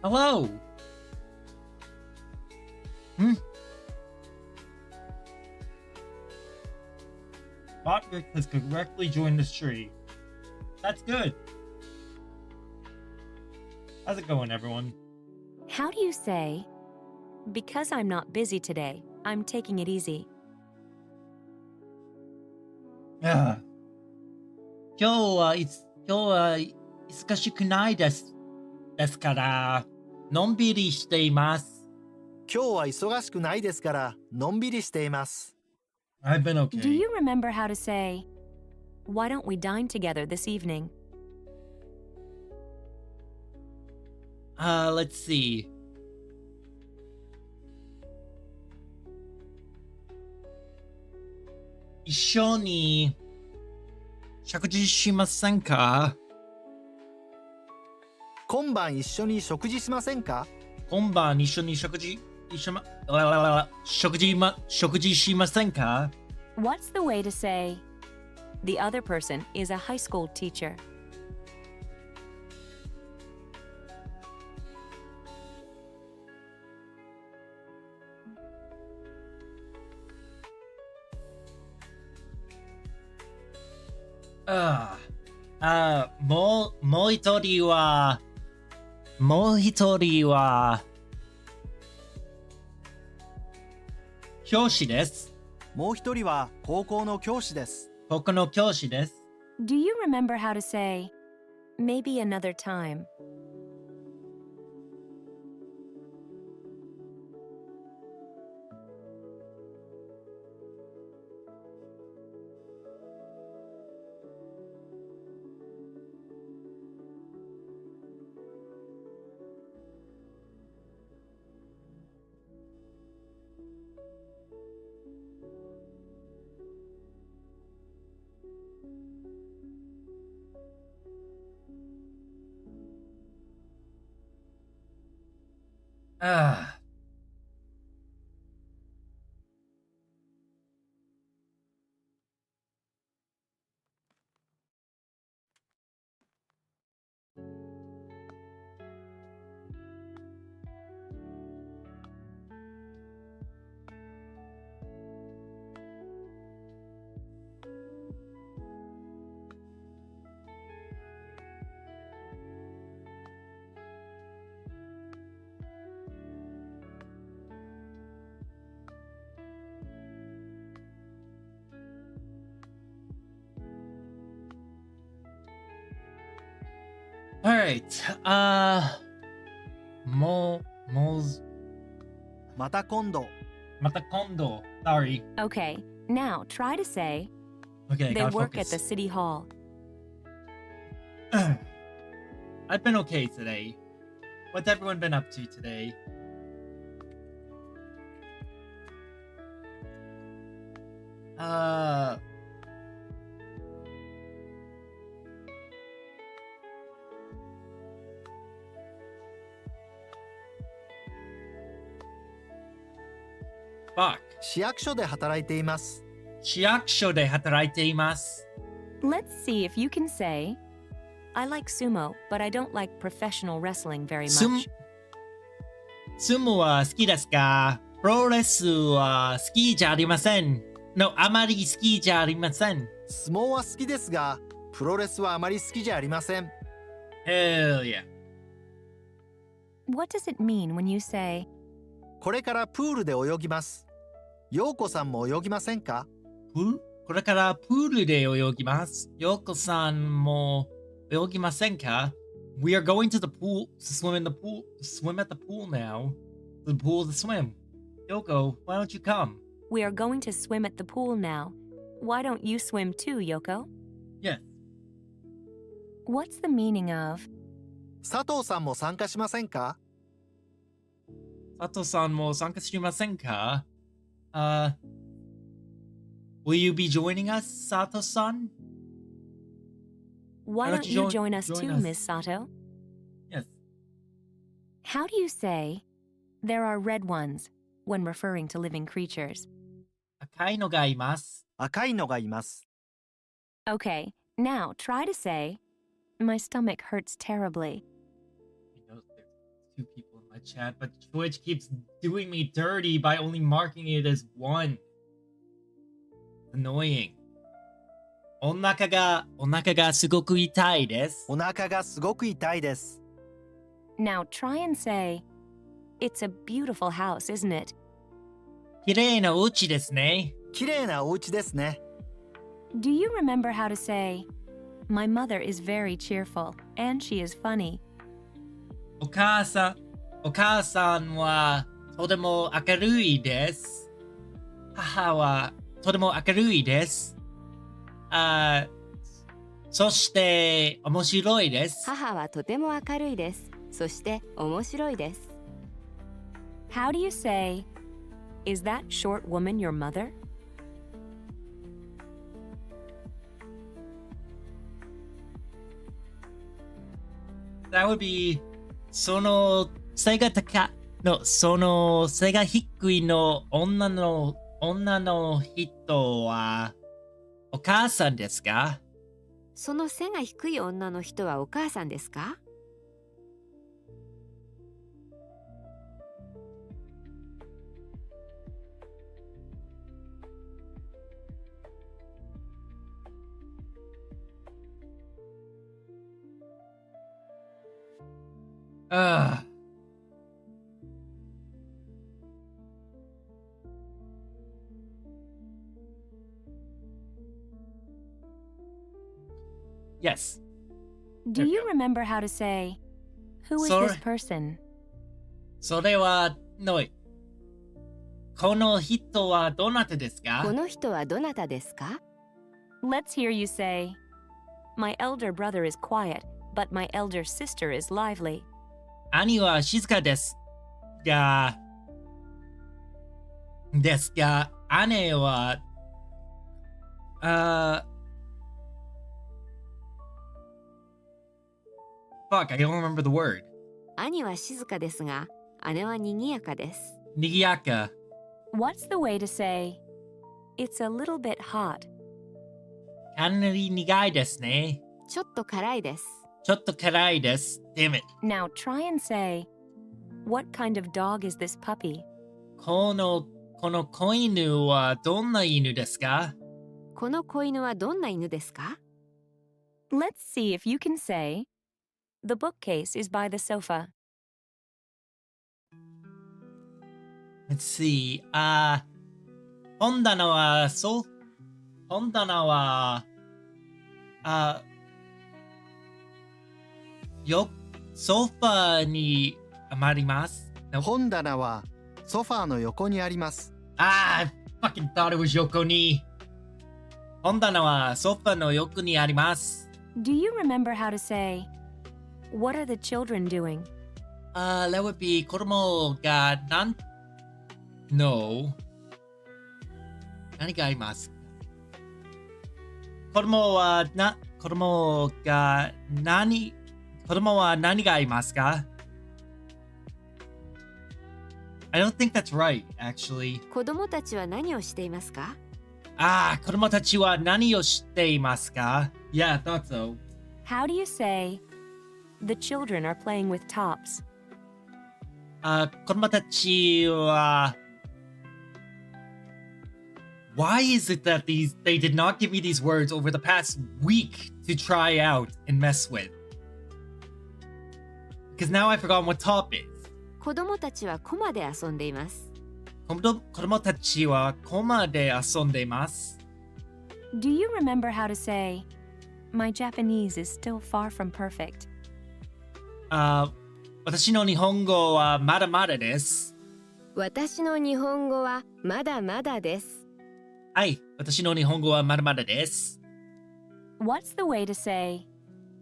Hello. Hmm. Botvic has correctly joined the tree. That's good. How's it going, everyone? How do you say, because I'm not busy today, I'm taking it easy? ああ今日は忙しくないです。ですから、のんびりしています。今日は忙しくないですから、のんびりしています。I've been okay. Do you remember how to say, why don't we dine together this evening? Let's see. 一緒に食事しませんか？今晩一緒に食事しませんか？今晩一緒に食事しませんか？ What's the way to say, the other person is a high school teacher? Ah, もう一人は教師です。もう一人は高校の教師です。高校の教師です。Do you remember how to say, maybe another time? Ah. Alright. また今度。また今度。Sorry. Okay, now try to say, Okay, I they gotta work at focus. the city hall. I've been okay today. What's everyone been up to today? Fuck. 市役所で働いています。市役所で働いています。Let's see if you can say, I like sumo, but I don't like professional wrestling very much. スモは好きですか？プロレスは好きじゃありません。No, あまり好きじゃありません。相撲は好きですが、プロレスはあまり好きじゃありません。Hell yeah. What does it mean when you say, これからプールで泳ぎます。陽子さんも泳ぎませんか？これからプールで泳ぎます。ヨコさんも泳ぎませんか？ We are going to the pool to swim at the pool now. The pool to swim. Yoko, why don't you come? we are going to swim at the pool now. Why don't you swim too, Yoko? Yes. What's the meaning of, 佐藤さんも参加しませんか？佐藤さんも参加しませんか？Will you be joining us, Sato-san? why don't you join us too, us? Miss Sato? Yes. How do you say, there are red ones, when referring to living creatures? 赤いのがいます。赤いのがいます。Okay, now try to say, my stomach hurts terribly. 2 people in my chat, but Twitch keeps doing me dirty by only marking it as 1. Annoying. お腹がすごく痛いです。お腹がすごく痛いです。 Now try and say, it's a beautiful house, isn't it? 綺麗なお家ですね。綺麗なお家ですね。 Do you remember how to say, my mother is very cheerful and she is funny? お母さんはとても明るいです。母はとても明るいです。そして面白いです。母はとても明るいです。そして面白いです。 How do you say, is that short woman your mother? That would be その背が低いの女の人はお母さんですか？その背が低い女の人はお母さんですか？ Yes. Do you remember how to say, who is Sorry. this person? それはこの人はどなたですか？この人はどなたですか？ Let's hear you say, my elder brother is quiet, but my elder sister is lively. 兄は静かですが、姉は、fuck, I don't remember the word. 兄は静かですが、姉は賑やかです。にぎやか。What's the way to say, it's a little bit hot? かなり苦いですね。ちょっと辛いです。ちょっと辛いです。Damn it. Now try and say, what kind of dog is this puppy? この子犬はどんな犬ですか？この子犬はどんな犬ですか？ Let's see if you can say, the bookcase is by the sofa. Let's see. 本棚はソファーに余ります。本棚はソファーの横にあります。I fucking thought it was 横に。本棚はソファーの横にあります。Do you remember how to say, what are the children doing? That would be 子供がNo. 何がありますか？子供は何がありますか？ I don't think that's right, actually. 子供たちは何をしていますか？子供たちは何をしていますか？ Yeah, I thought so. How do you say, the children are playing with tops? 子供たちはWhy is it that they did not give me these words over the past week to try out and mess with? Because now I've forgotten what top is. 子供たちはコマで遊んでいます。子供たちはコマで遊んでいます。Do you remember how to say, my Japanese is still far from perfect? 私の日本語はまだまだです。私の日本語はまだまだです。はい、私の日本語はまだまだです。What's the way to say,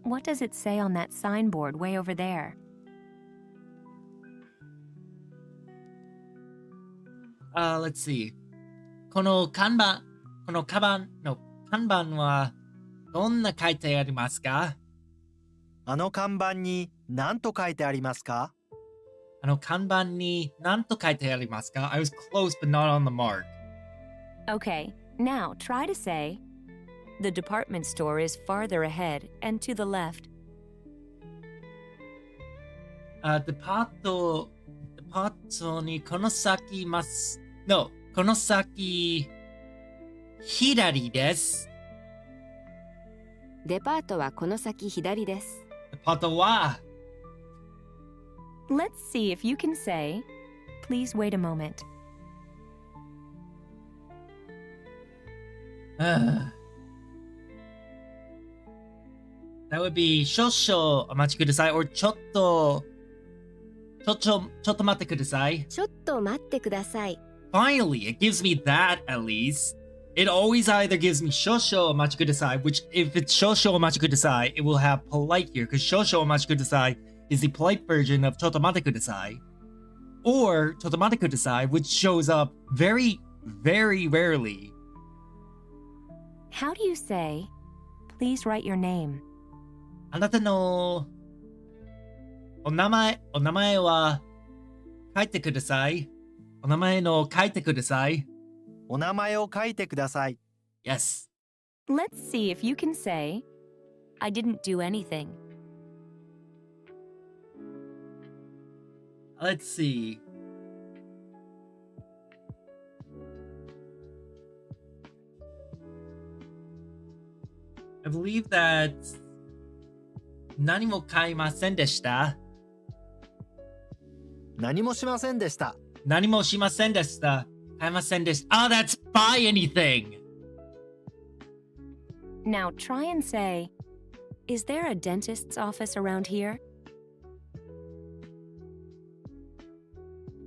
what does it say on that signboard way over there? Let's see. この看板はどんな書いてありますか？あの看板に何と書いてありますか？あの看板に何と書いてありますか？ I was close but not on the mark. Okay, now try to say, the department store is farther ahead and to the left. デパートにこの先います。No、この先、左です。デパートはこの先左です。デパートは、Let's see if you can say, please wait a moment. That would be 少々お待ちください or ちょっと待ってください。ちょっと待ってください。Finally, it gives me that at least. It always either gives me 少々お待ちください, which if it's 少々お待ちください, it will have polite here, because 少々お待ちください is the polite version of ちょっと待ってください. Or ちょっと待ってください, which shows up very, very rarely. How do you say, please write your name? あなたのお名前は書いてください。お名前の書いてください。お名前を書いてください。Yes. Let's see if you can say, I didn't do anything. Let's see. I believe that 何も買いませんでした。何もしませんでした。何もしませんでした。買いませんでした。Oh, that's buy anything. Now try and say, is there a dentist's office around here?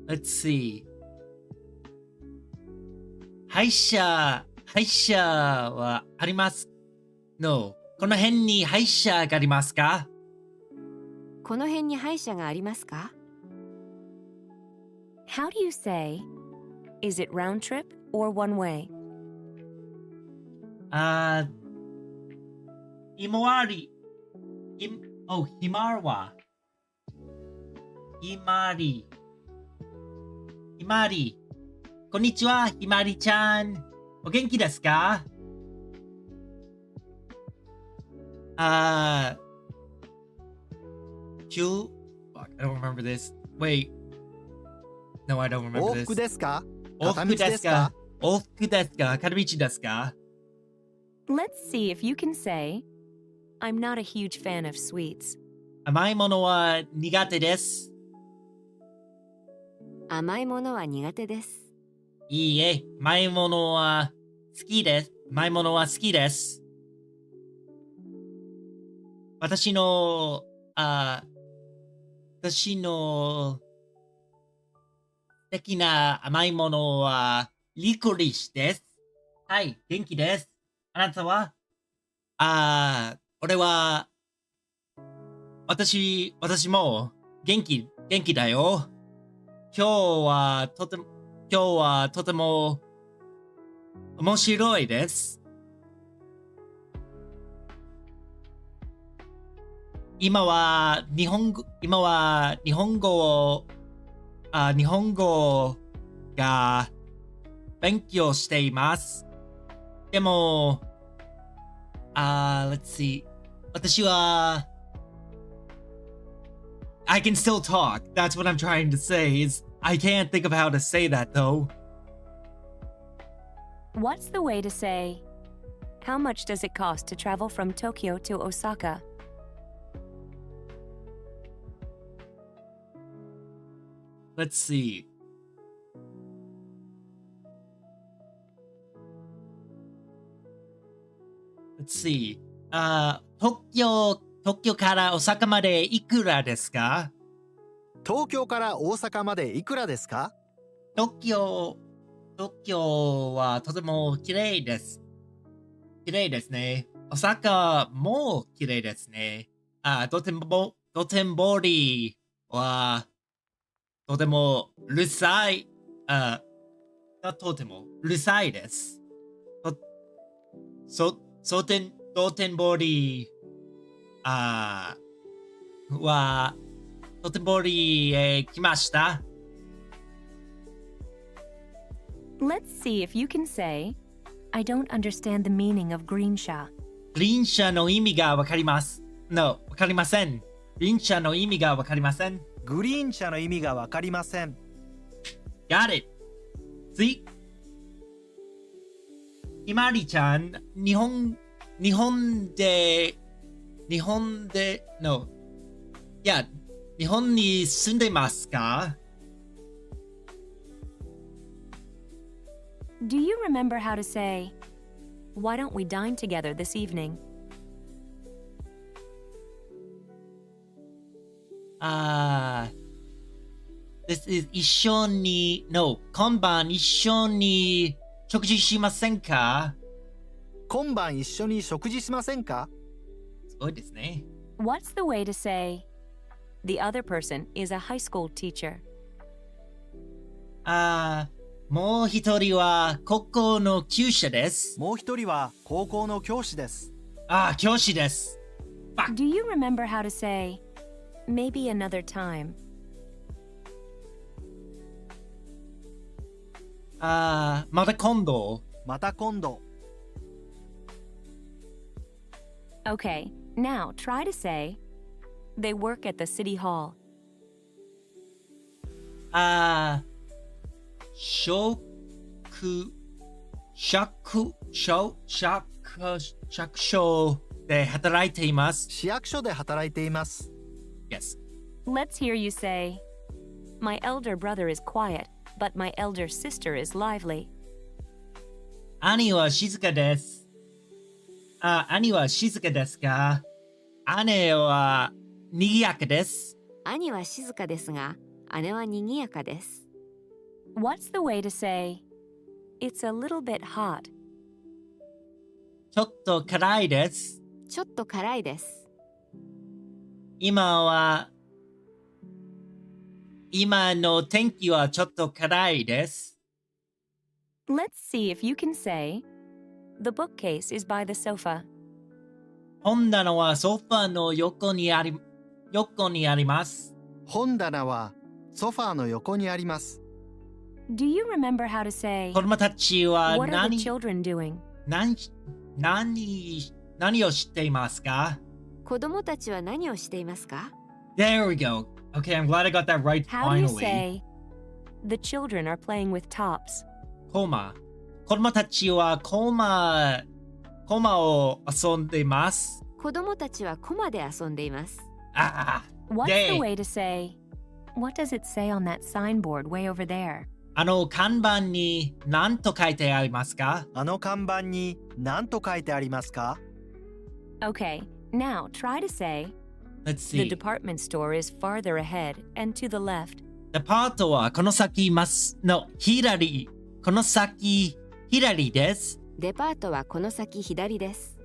Let's see. 歯医者はあります。No. この辺に歯医者がありますか？この辺に歯医者がありますか？ How do you say, is it round trip or one way? ひまわり。ひまわり。ひまわり。こんにちは、ひまわりちゃん。お元気ですかI don't remember this. Wait. No, I don't remember 往 this. 復ですか？往復片道でかですすか？往復ですか片道ですか Let's see if you can say, I'm not a huge fan of sweets. 甘いものは苦手です。甘いものは苦手です。いいえ、甘いものは好きです。甘いものは好きです。私の素敵な甘いものはリコリシです。はい、元気です。あなたは私も元気だよ。今日はとても面白いです。今は日本語が勉強しています。でも、let's see. 私はI can still talk. That's what I'm trying to say. I can't think of how to say that though. What's the way to say, how much does it cost to travel from Tokyo to Osaka? Let's see. Let's see. 東京から大阪までいくらですか？東京から大阪までいくらですか？東京はとても綺麗です。綺麗ですね。大阪も綺麗ですね。道頓堀はとてもうるさい。とてもうるさいです。道頓堀は道頓堀へ来ました。Let's see if you can say, I don't understand the meaning of green sha. グリーン車の意味がわかります。No, わかりません。グリーン車の意味がわかりません。グリーン車の意味がわかりません。Got it. See? ひまりちゃん、日本で、no. いや、日本に住んでますか？ Do you remember how to say, "Why don't we dine together this evening?" This is 一緒に、no. 今晩一緒に食事しませんか？今晩一緒に食事しませんか？すごいですね。What's the way to say, "The other person is a high school teacher"? もう一人は高校の教師です。もう一人は高校の教師です。教師です。Do you remember how to say, "Maybe another time"? また今度。また今度。Okay, now try to say, "They work at the city hall." 市所で働いています。市役所で働いています。Yes. Let's hear you say, "My elder brother is quiet, but my elder sister is lively." 兄は静かです。兄は静かですが、姉は賑やかです。兄は静かですが、姉は賑やかです。What's the way to say, "It's a little bit hot"? ちょっと辛いです。ちょっと辛いです。今の天気はちょっと辛いです。Let's see if you can say, "The bookcase is by the sofa." 本棚はソファーの横にあります。本棚はソファーの横にあります。Do you remember how to say, 子供たちは "What are the children doing?" 何を知っていますか？子供たちは何をしていますか？ There we go. Okay, I'm glad I got that right How do you finally. say, "The children are playing with tops"? コマ。子供たちはコマを遊んでいます。子供たちはコマで遊んでいます。What's the Yay. way to say, "What does it say on that signboard way over there?" 看板に何と書いてありますか？看板に何と書いてありますか？ Okay, now try to say, Let's "The see. department store is farther ahead and to the left." デパートはこの先左。この先左です。デパートはこの先左です。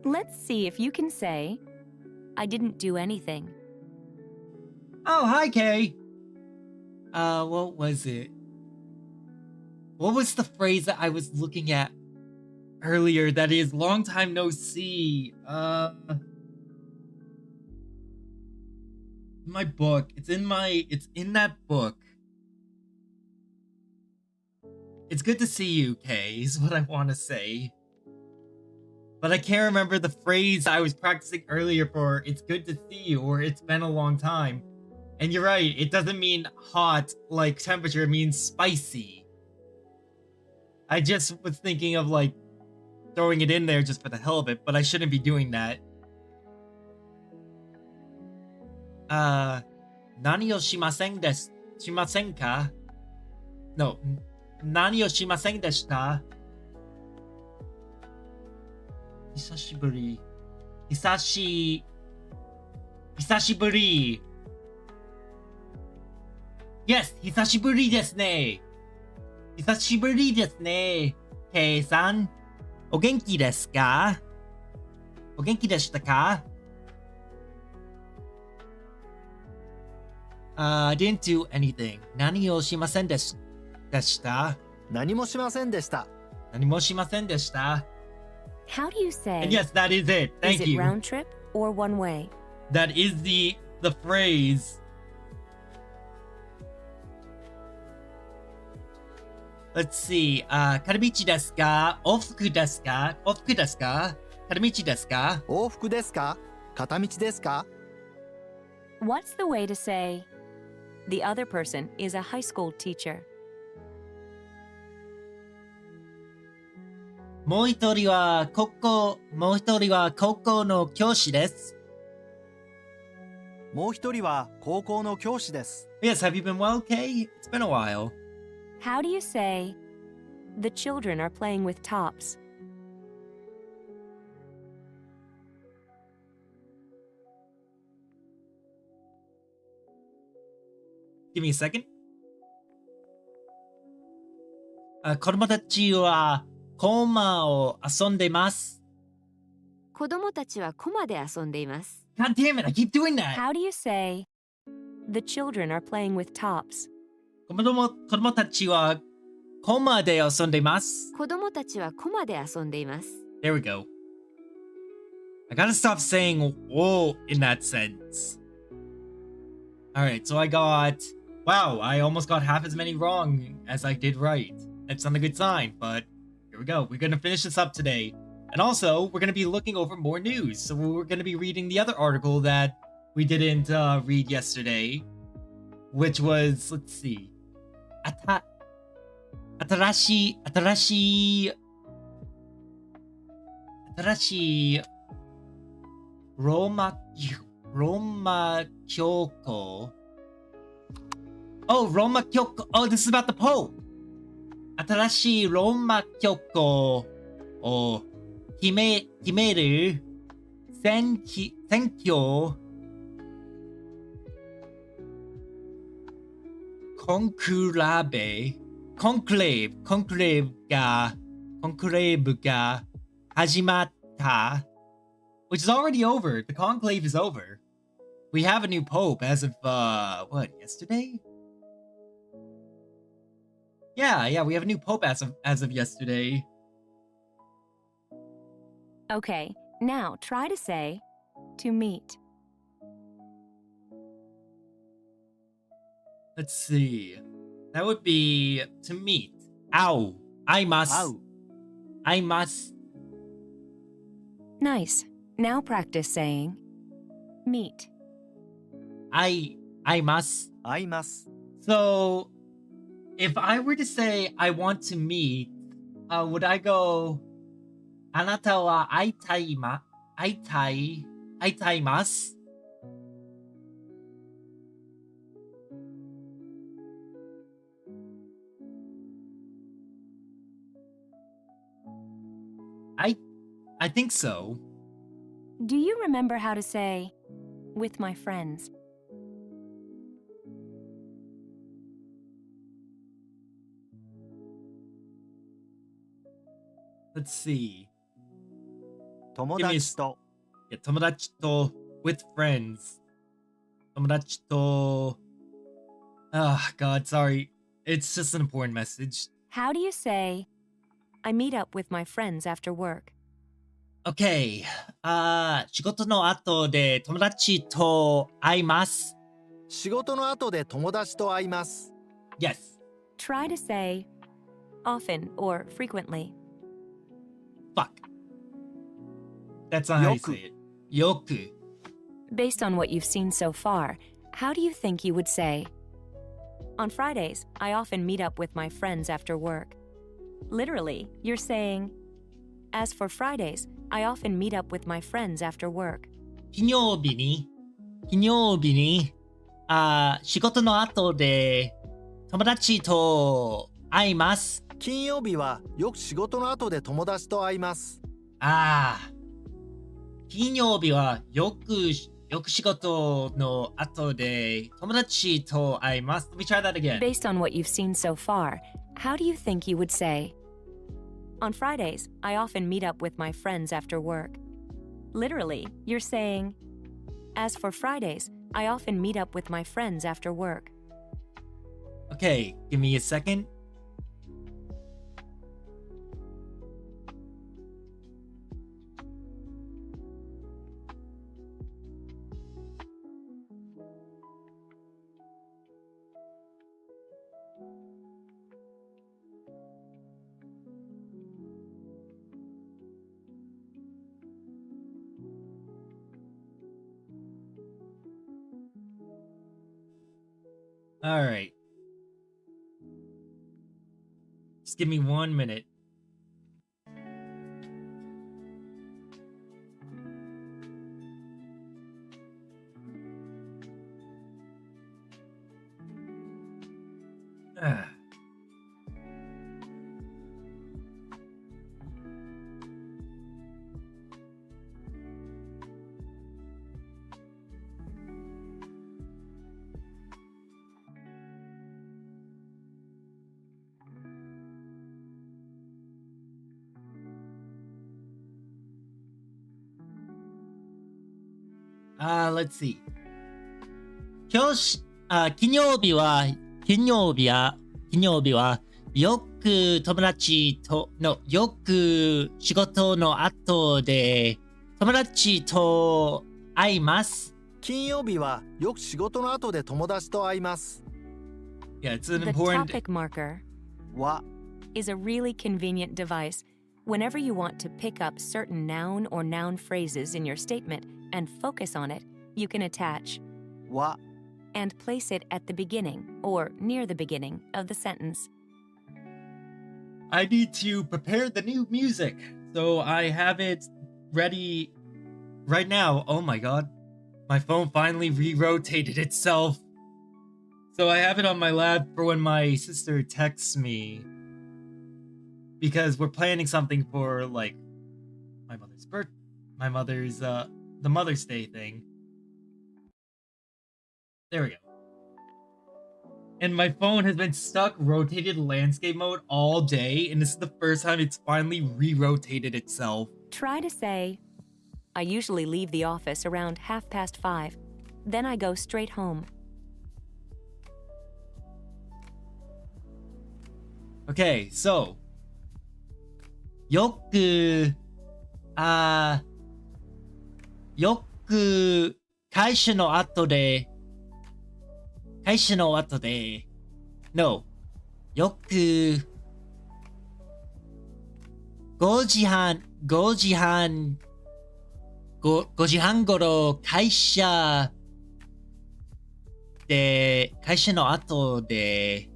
Let's see if you can say, "I didn't do anything." Oh, hi, Kay. What was it? What was the phrase that I was looking at earlier that is long time no see? My book. It's in that book. It's good to see you, Kay, is what I want to say. But I can't remember the phrase I was practicing earlier for "it's good to see you" or "it's been a long time." And you're right, it doesn't mean hot like temperature, it means spicy. I just was thinking of like throwing it in there just for the hell of it, but I shouldn't be doing that. 何をしませんか？ No, 何をしませんでした？久しぶり。Yes, 久しぶりですね。K さん、お元気ですか？お元気でしたか？ I didn't do anything. 何をしませんでした？何もしませんでした。何もしませんでした。How do you say, And yes, that is it. "Is Thank it you. round trip or one way?" That is the phrase. Let's see. 片道ですか？往復ですか？片道ですか？往復ですか？片道ですか？ What's the way to say, The other person is a high school teacher. もう一人は高校の教師です。もう一人は高校の教師です。Yes, have you been well, Kay? It's been a while. How do you say, the children are playing with tops? Give me a second. 子供たちはコマを遊んでいます。子供たちはコマで遊んでいます。God damn it, I keep doing that. How do you say, the children are playing with tops? 子供たちはコマで遊んでいます。子供たちはコマで遊んでいます。There we go. I gotta stop saying "whoa" in that sense. Alright, so I got... Wow, I almost got half as many wrong as I did right. That's not a good sign, but here we go. We're gonna finish this up today. And also, we're gonna be looking over more news. So we're gonna be reading the other article that we didn't read yesterday, which was, let's see. 新しいローマ教皇 Oh, Roma Kyoko. Oh, this is about the Pope. 新しいローマ教皇を決める選挙コンクレーブが始まった which is already over. The conclave is over. We have a new pope as of what, yesterday? Yeah, we have a new pope as of yesterday. Okay, now try to say, to meet. Let's see. That would be to meet. Ow. I must. Nice. Now practice saying, meet. I must. 会います。 So, if I were to say I want to meet, would I go, あなたは会いたいます? I think so. Do you remember how to say, with my friends? Let's see. 友達と Yeah, 友達と with friends. 友達と God, sorry. It's just an important message. How do you say, I meet up with my friends after work? Okay. 仕事の後で友達と会います。仕事の後で友達と会います。 Yes. Try to say, often or frequently. Fuck. That's not how you say it. よく. Based on what you've seen so far, how do you think you would say, on Fridays, I often meet up with my friends after work? Literally, you're saying, as for Fridays, I often meet up with my friends after work. 金曜日に仕事の後で友達と会います。金曜日はよく仕事の後で友達と会います。金曜日はよく仕事の後で友達と会います。Let me try that again. Based on what you've seen so far, how do you think you would say, on Fridays, I often meet up with my friends after work? Literally, you're saying, as for Fridays, I often meet up with my friends after work. Okay, give me a second. All right. Just give me 1 minute. Ah. Let's see. 今日金曜日はよく友達とのよく仕事の後で友達と会います。金曜日はよく仕事の後で友達と会います。Yeah, it's an The important. topic marker は is a really convenient device. Whenever you want to pick up certain noun or noun phrases in your statement and focus on it, you can attach は and place it at the beginning or near the beginning of the sentence. I need to prepare the new music, so I have it ready right now. Oh my god. My phone finally re-rotated itself. So I have it on my lap for when my sister texts me. Because we're planning something for, like, the Mother's Day thing. There we go. And my phone has been stuck rotated landscape mode all day, and this is the first time it's finally re-rotated itself. Try to say, I usually leave the office around 5:30. Then I go straight home. Okay, so よく会社の後で No よく5時半頃会社の後で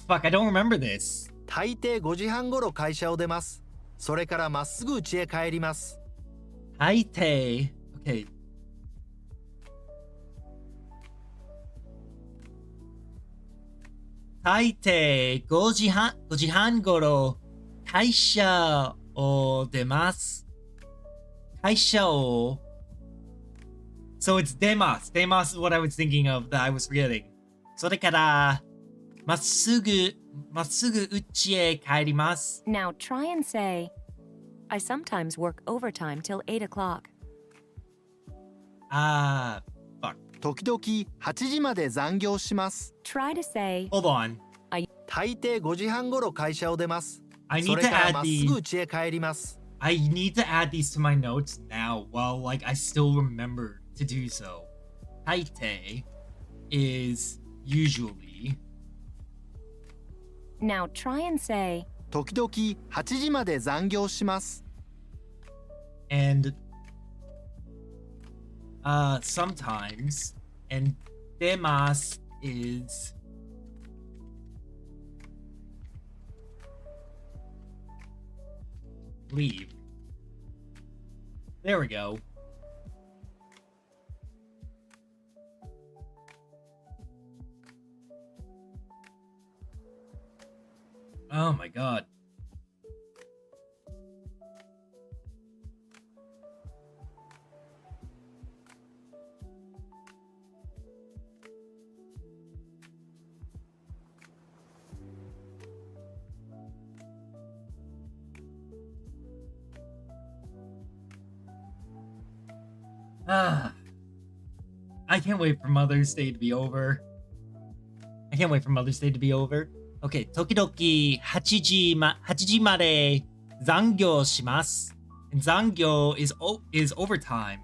fuck, I don't remember this. 大抵5時半頃会社を出ます。それからまっすぐ家へ帰ります。大抵 Okay. 大抵5時半頃会社を出ます。会社を So it's demos. Demos is what I was thinking of that I was forgetting. それからまっすぐ家へ帰ります。 Now try and say, I sometimes work overtime till 8 o'clock. Fuck. 時々8時まで残業します。Try to say, Hold on. 大抵5時半頃会社を出ます。 I そ need れ to から add まっす these. ぐ家へ帰ります。I need to add these to my notes now while like I still remember to do so. Taite is usually. now try and say, 時々8時まで残業します。 And sometimes, and demas is leave. There we go. Oh my god. I can't wait for Mother's Day to be over. Okay, 時々8時まで残業します。And 残業 is overtime.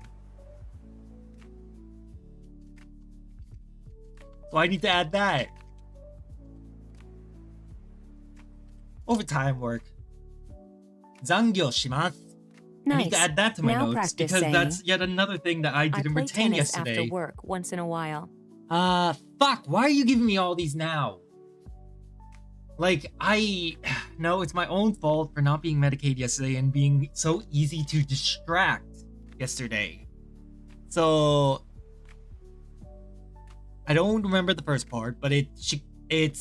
So I need to add that. Overtime work. 残業します。I need Nice. to add that to my Now notes practice because saying, that's yet another thing that I I didn't play retain tennis yesterday. after work once in a while. Fuck, why are you giving me all these now? Like, no, it's my own fault for not being medicated yesterday and being so easy to distract yesterday. So, I don't remember the first part, but it's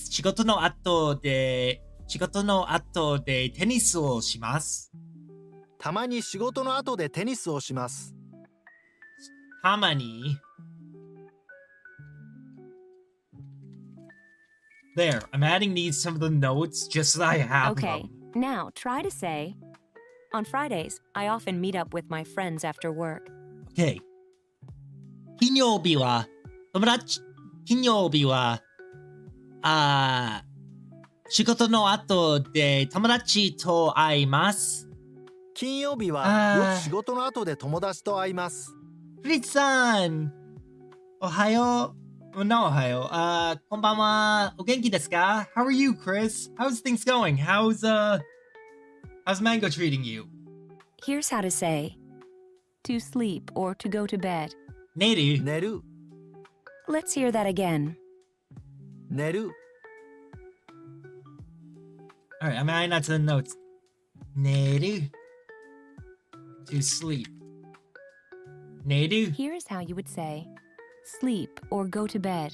仕事の後でテニスをします。たまに仕事の後でテニスをします。たまに There, I'm adding these to the notes just so I have Okay, them. now try to say, on Fridays, I often meet up with my friends after work. Okay. 金曜日は仕事の後で友達と会います。金曜日はよく仕事の後で友達と会います。フリッツさん、おはよう。No, おはよう。こんばんは。お元気ですか？ How are you, Chris? How's things going? How's Mango treating you? Here's how to say, to sleep or to go to bed. 寝る。寝る。 Let's hear that again. 寝る。 Alright, I'm adding that to the notes. 寝る。To sleep. 寝る。 Here's how you would say, sleep or go to bed.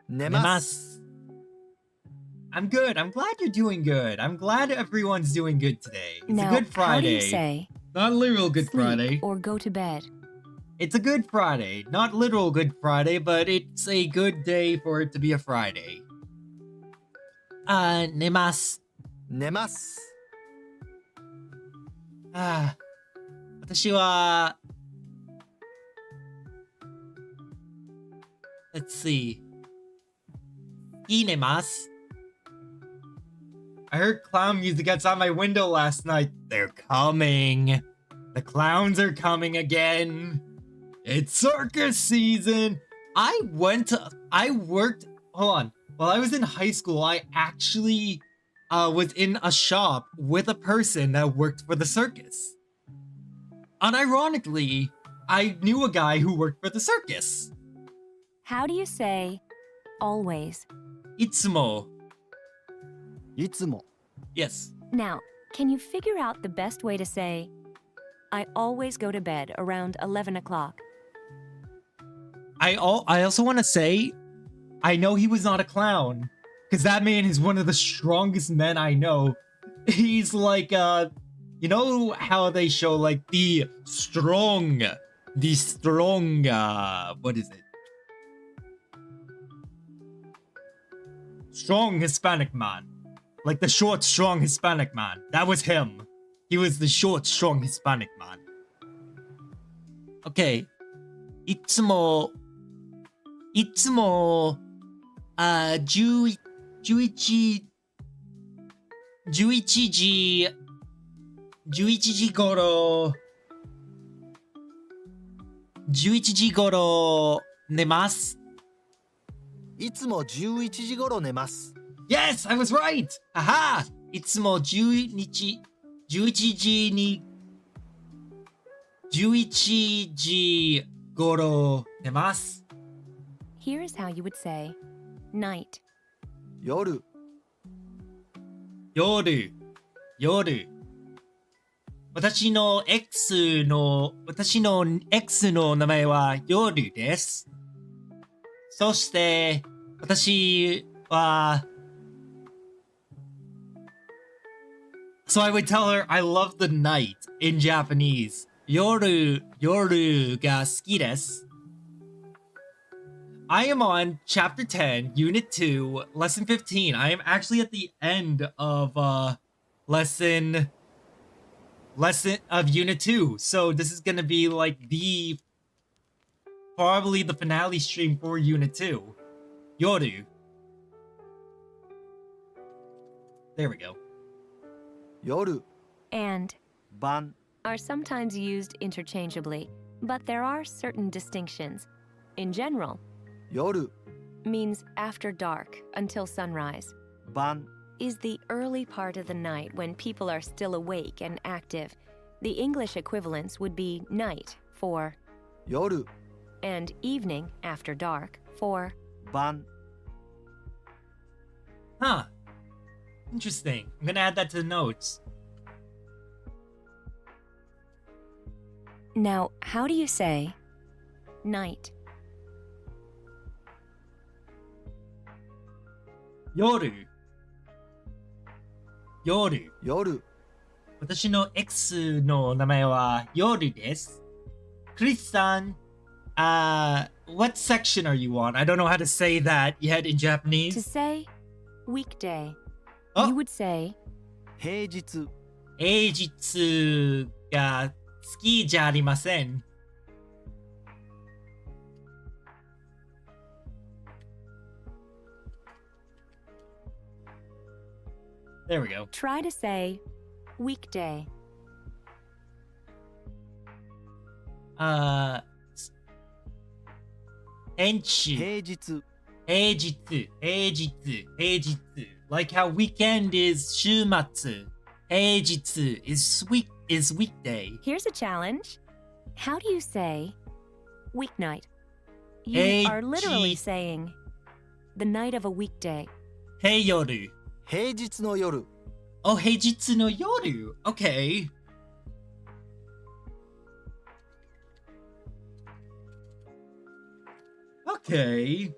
寝ます。 I'm good. I'm glad you're doing good. I'm glad everyone's doing good today. It's Now, a good how do you Friday. say, Not literal Good sleep Friday. or go to bed? It's a good Friday. Not literal Good Friday, but it's a good day for it to be a Friday. 寝ます。寝ます。私は Let's see. 寝ます。I heard clown music outside my window last night. They're coming. The clowns are coming again. It's circus season. Hold on. While I was in high school, I actually was in a shop with a person that worked for the circus. Unironically, I knew a guy who worked for the circus. How do you say, always? いつも。いつも。 Yes. Now, can you figure out the best way to say, I always go to bed around 11 o'clock? I also want to say, I know he was not a clown, because that man is one of the strongest men I know. He's like, you know how they show like the strong, what is it? Strong Hispanic man. Like the short, strong Hispanic man. That was him. He was the short, strong Hispanic man. Okay. いつも、11時頃寝ます。いつも11時頃寝ます。Yes, I was right! Haha! いつも11時頃寝ます。Here's how you would say, night. 夜。私の X の名前は夜です。そして、私は、So I would tell her I love the night in Japanese. 夜が好きです。I am on chapter 10, unit 2, lesson 15. I am actually at the end of lesson of unit 2. So this is going to be like probably the finale stream for unit 2. Yoru. There we go. Yoru. And 晩。 are sometimes used interchangeably, but there are certain distinctions. In general, 夜。 means after dark until sunrise, 晩。 is the early part of the night when people are still awake and active, The English equivalents would be night for 夜、 and evening after dark for. 晩。 Huh. Interesting. I'm gonna add that to the notes. Now, how do you say night? 夜。夜。夜、私の X の名前は夜です。クリスさん、what section are you on? I don't know how to say that yet in To Japanese. say weekday, Oh. you would say 平日、平日が好きじゃありません。There we go. try to say weekday. 天地、平日、平日、平日、平日。Like how weekend is 週末。平日 is weekday. Here's a challenge. How do you say weeknight? You are literally Hey, saying the night of a weekday. 平夜。平日の夜、Oh, 平日の夜。Okay. Okay.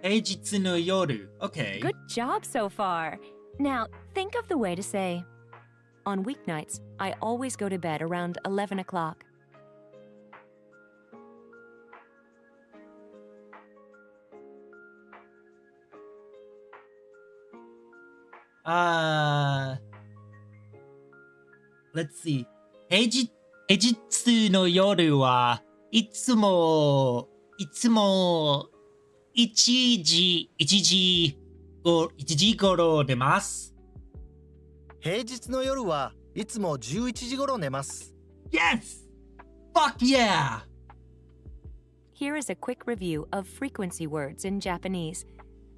Heijitsu no yoru. Okay. Good job so far. Now, think of the way to say, on weeknights, I always go to bed around 11 o'clock. Let's see. 平日の夜はいつも1時頃出ます。平日の夜はいつも11時頃寝ます。Yes! Fuck yeah! Here is a quick review of frequency words in Japanese.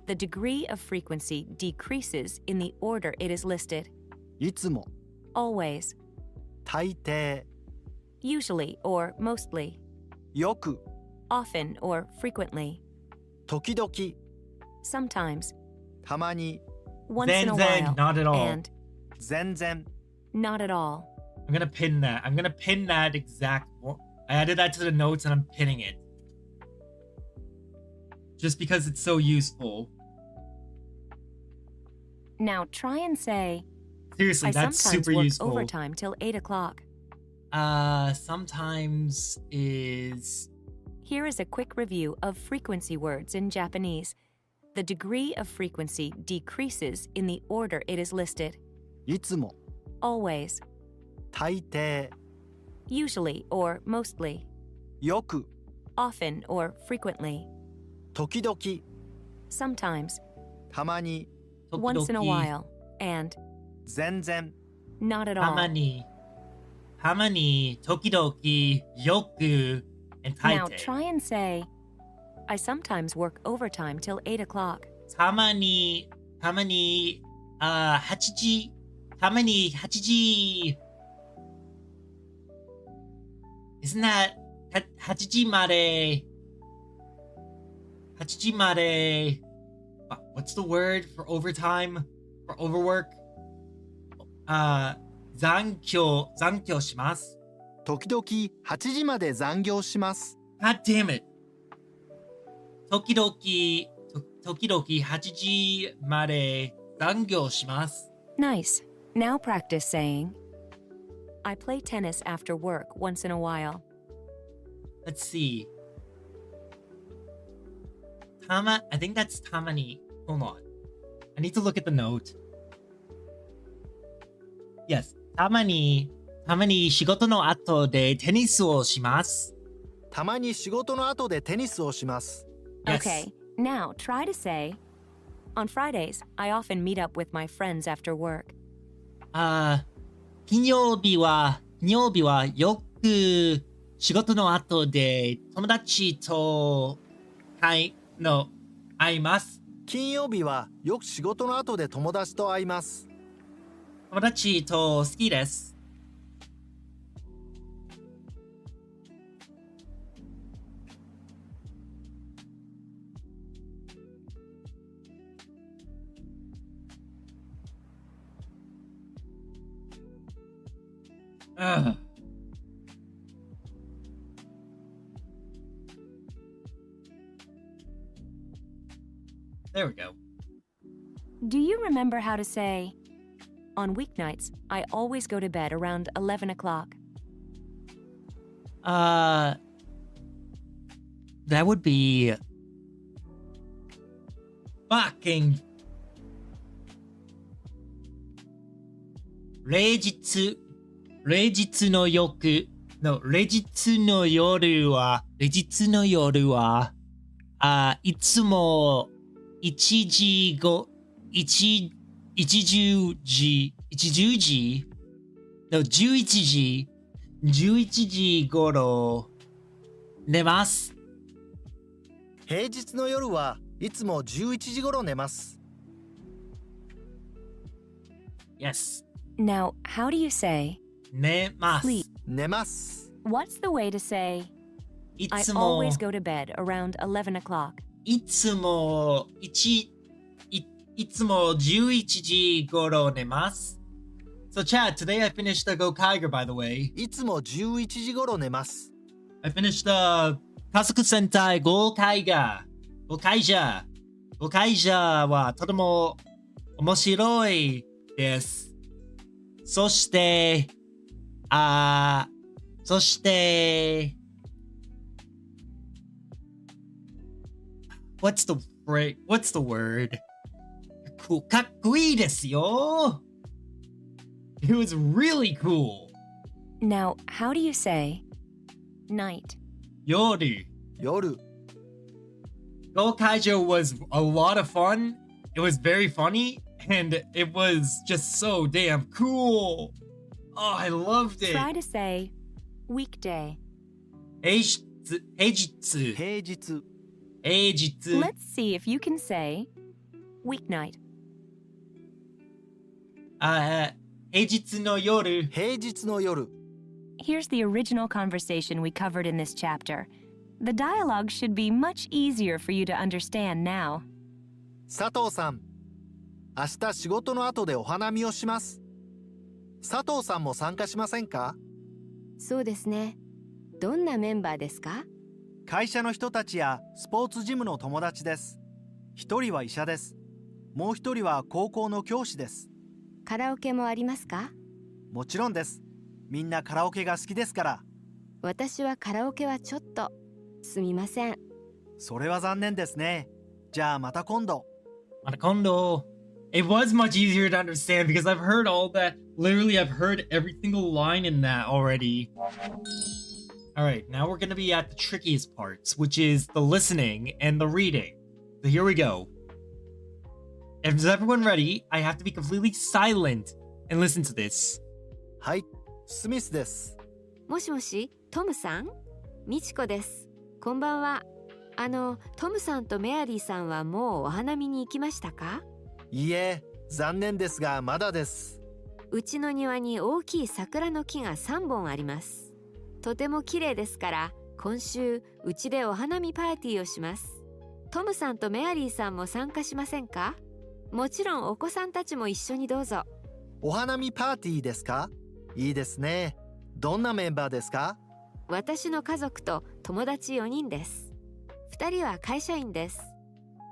The degree of frequency decreases in the order it is listed. いつも、 Always, 大抵、 usually or mostly, よく、 often or frequently, 時々、 sometimes, たまに、 once in a Zen, while, not at all. and 全然。 not at all. I'm gonna pin that. I'm gonna pin that exact one. I added that to the notes and I'm pinning it. Just because it's so useful. Now try and say, Seriously, I that's sometimes super work useful. overtime till 8 o'clock. Sometimes is Here is a quick review of frequency words in Japanese. The degree of frequency decreases in the order it is listed. いつも、 Always, 大抵、 usually or mostly, よく、 often or frequently, 時々、 sometimes, たまに、 once in a while, and 全然。 not at たま all. に、たまに、時々、よく、and Now 大抵。 try and say, I sometimes work overtime till 8 o'clock. たまに、8時、たまに8時。Isn't that 8時まで、8時まで、what's the word for overtime? For overwork? 残業します。時々8時まで残業します。God damn it. 時々8時まで残業します。Nice. Now practice saying, I play tennis after work once in a while. Let's see. I think that's たまに. Hold on. I need to look at the note. Yes. たまに仕事の後でテニスをします。たまに仕事の後でテニスをします。Yes. Okay, now try to say, on Fridays, I often meet up with my friends after work. 金曜日はよく仕事の後で友達と会会います。金曜日はよく仕事の後で友達と会います。友達と好きです。Ugh. There we go. Do you remember how to say, on weeknights, I always go to bed around 11 o'clock? That would be fucking 例日の夜は、いつも1時ご、1、10時、10時 No, 11時頃寝ます。平日の夜はいつも11時頃寝ます。Yes. Now, how do you say 寝ます。 sleep? 寝ます。 What's the way to say, い I つも always go to bed around 11 o'clock? いつも11時頃寝ます。So Chad, today I finished the Go Kiger, by the way. いつも11時頃寝ます。I finished the Kasuku Sentai Go Kiger. Go Kaija. Go Kaija はとても面白いです。そして、What's the word? Cool. かっこいいですよ. It was really cool. Now, how do you say night? 夜. 夜。Go Kaijo was a lot of fun. It was very funny, and it was just so damn cool. Oh, I loved it. Try to say weekday. 平日。平日。平日。 Let's see if you can say weeknight. 平日の夜。平日の夜。 Here's the original conversation we covered in this chapter. The dialogue should be much easier for you to understand now. 佐藤さん、明日仕事の後でお花見をします。佐藤さんも参加しませんか？そうですね。どんなメンバーですか？会社の人たちやスポーツジムの友達です。一人は医者です。もう一人は高校の教師です。カラオケもありますか？もちろんです。みんなカラオケが好きですから。私はカラオケはちょっと。すみません。それは残念ですね。じゃあまた今度。また今度。It was much easier to understand because I've heard all that. Literally, I've heard every single line in that already. Alright, now we're going to be at the trickiest parts, which is the listening and the reading. So here we go. Is everyone ready? I have to be completely silent and listen to this. はい、スミスです。もしもし、トムさん？みちこです。こんばんは。トムさんとメアリーさんはもうお花見に行きましたか？いいえ、残念ですがまだです。うちの庭に大きい桜の木が3本あります。とても綺麗ですから、今週うちでお花見パーティーをします。トムさんとメアリーさんも参加しませんか？もちろんお子さんたちも一緒にどうぞ。お花見パーティーですか？いいですね。どんなメンバーですか？私の家族と友達4人です。2人は会社員です。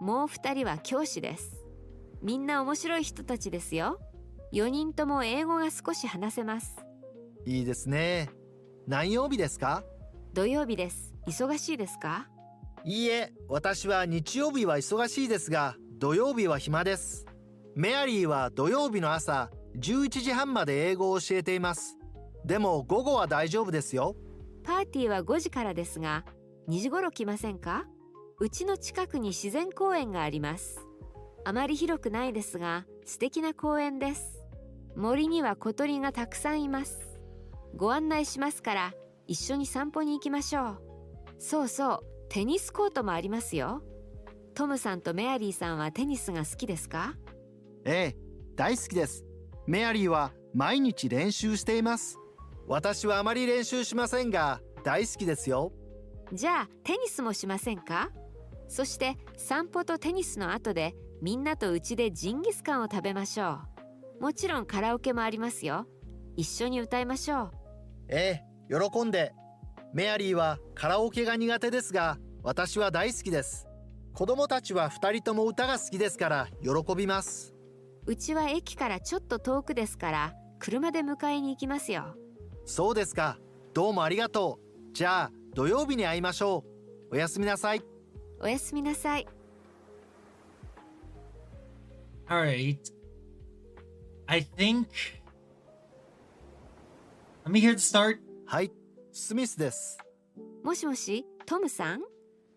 もう2人は教師です。みんな面白い人たちですよ。4人とも英語が少し話せます。いいですね。何曜日ですか？土曜日です。忙しいですか？いいえ、私は日曜日は忙しいですが、土曜日は暇です。メアリーは土曜日の朝11時半まで英語を教えています。でも午後は大丈夫ですよ。パーティーは5時からですが、2時頃来ませんか？うちの近くに自然公園があります。あまり広くないですが、素敵な公園です。森には小鳥がたくさんいます。ご案内しますから、一緒に散歩に行きましょう。そうそう、テニスコートもありますよ。トムさんとメアリーさんはテニスが好きですか？ええ、大好きです。メアリーは毎日練習しています。私はあまり練習しませんが、大好きですよ。じゃあテニスもしませんか？そして散歩とテニスの後でみんなとうちでジンギスカンを食べましょう。もちろんカラオケもありますよ。一緒に歌いましょう。ええ、喜んで。メアリーはカラオケが苦手ですが、私は大好きです。子供たちは2人とも歌が好きですから喜びます。うちは駅からちょっと遠くですから車で迎えに行きますよ。そうですか。どうもありがとう。じゃあ土曜日に会いましょう。おやすみなさい。おやすみなさい。Alright. I think. Let me hear the start. はい、スミスです。もしもし、トムさん？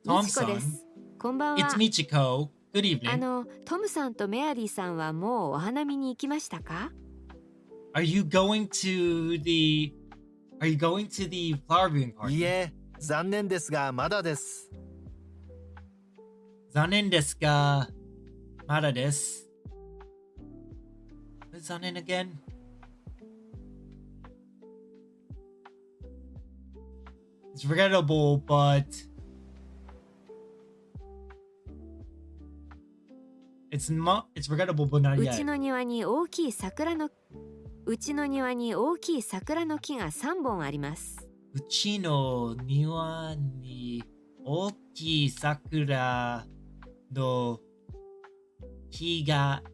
トムミチコです。こんばんは。 It's Michiko. Good evening. トムさんとメアリーさんはもうお花見に行きましたか？ Are you going to the flower viewing い party? いえ、残念ですがまだです。残念ですがまだです。What is 残念 again? It's regrettable, but it's regrettable, but not う yet. ちの庭に大きい桜の木が3本あります。うちの庭に大きい桜の木が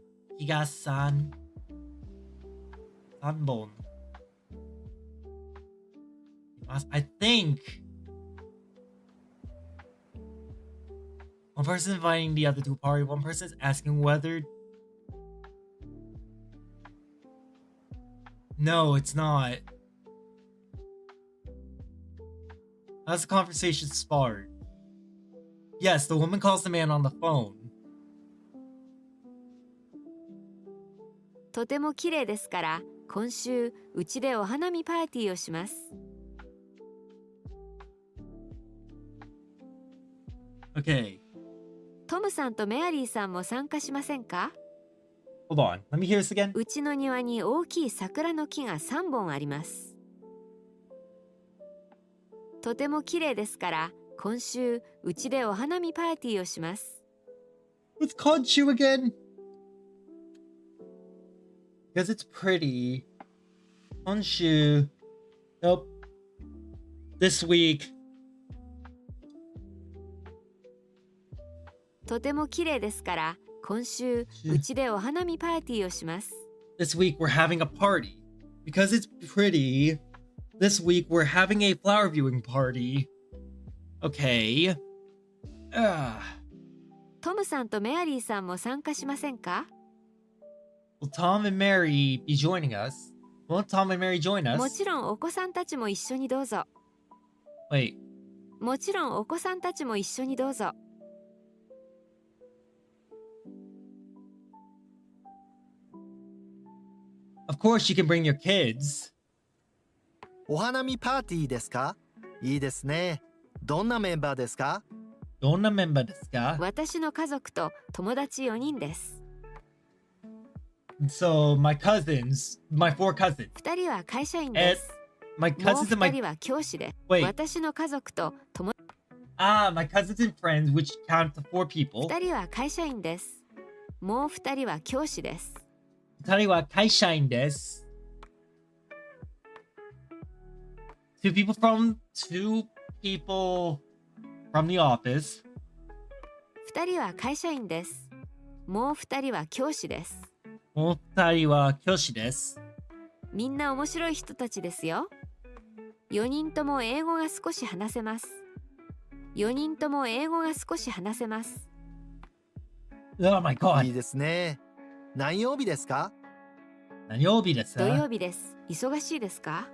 3本。I think one person inviting the other to a party, one person is asking whether. No, it's not. How's the conversation sparked? Yes, the woman calls the man on the phone. とても綺麗ですから今週うちでお花見パーティーをします。Okay, トムさんとメアリーさんも参加しませんか？ hold on. Let me hear this again. うちの庭に大きい桜の木が3本あります。とても綺麗ですから今週うちでお花見パーティーをします。 What's called you again? Because it's pretty. Honshu. Nope. This week. とても綺麗ですから今週うちでお花見パーティーをします。 This week we're having a party. Because it's pretty. This week we're having a flower viewing party. Okay. トムさんとメアリーさんも参加しませんか？ Will Tom and Mary be joining us? Won't Tom and Mary join も us? ちろんお子さんたちも一緒にどうぞ。 Wait. もちろんお子さんたちも一緒にどうぞ。 Of course you can bring your kids. お花見パーティーですか？いいですね。どんなメンバーですか？どんなメンバーですか？私の家族と友達4人です。 So my four cousins. 2人は会社員です。 My もう cousins and 2 my 人は教師で、 Wait. 私の家族と友 my cousins and friends, which count to 4 people. 2人は会社員です。もう2人は教師です。 2人は会社員です。Two people from the office. 2人は会社員です。もう2人は教師です。もう2人は教師です。みんな面白い人たちですよ。4人とも英語が少し話せます。4人とも英語が少し話せます。 Oh my god. いいですね。何曜日ですか？何曜日ですか？土曜日です。忙しいですか？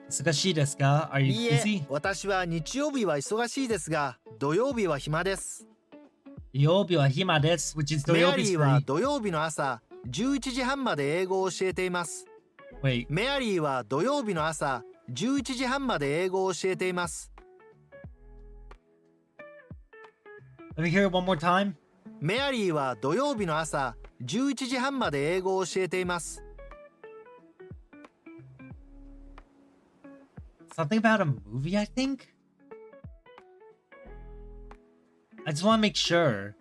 忙しいですか？ Are い you いえ、 busy? 私は日曜日は忙しいですが、土曜日は暇です。土曜日は暇です。which is 土メ曜日アリーは free. 土曜日の朝11時半まで英語を教えています。 Wait, メアリーは土曜日の朝11時半まで英語を教えています。 let me hear it one more time. メアリーは土曜日の朝11時半まで英語を教えています。Something about a movie, I think? I just want to make sure.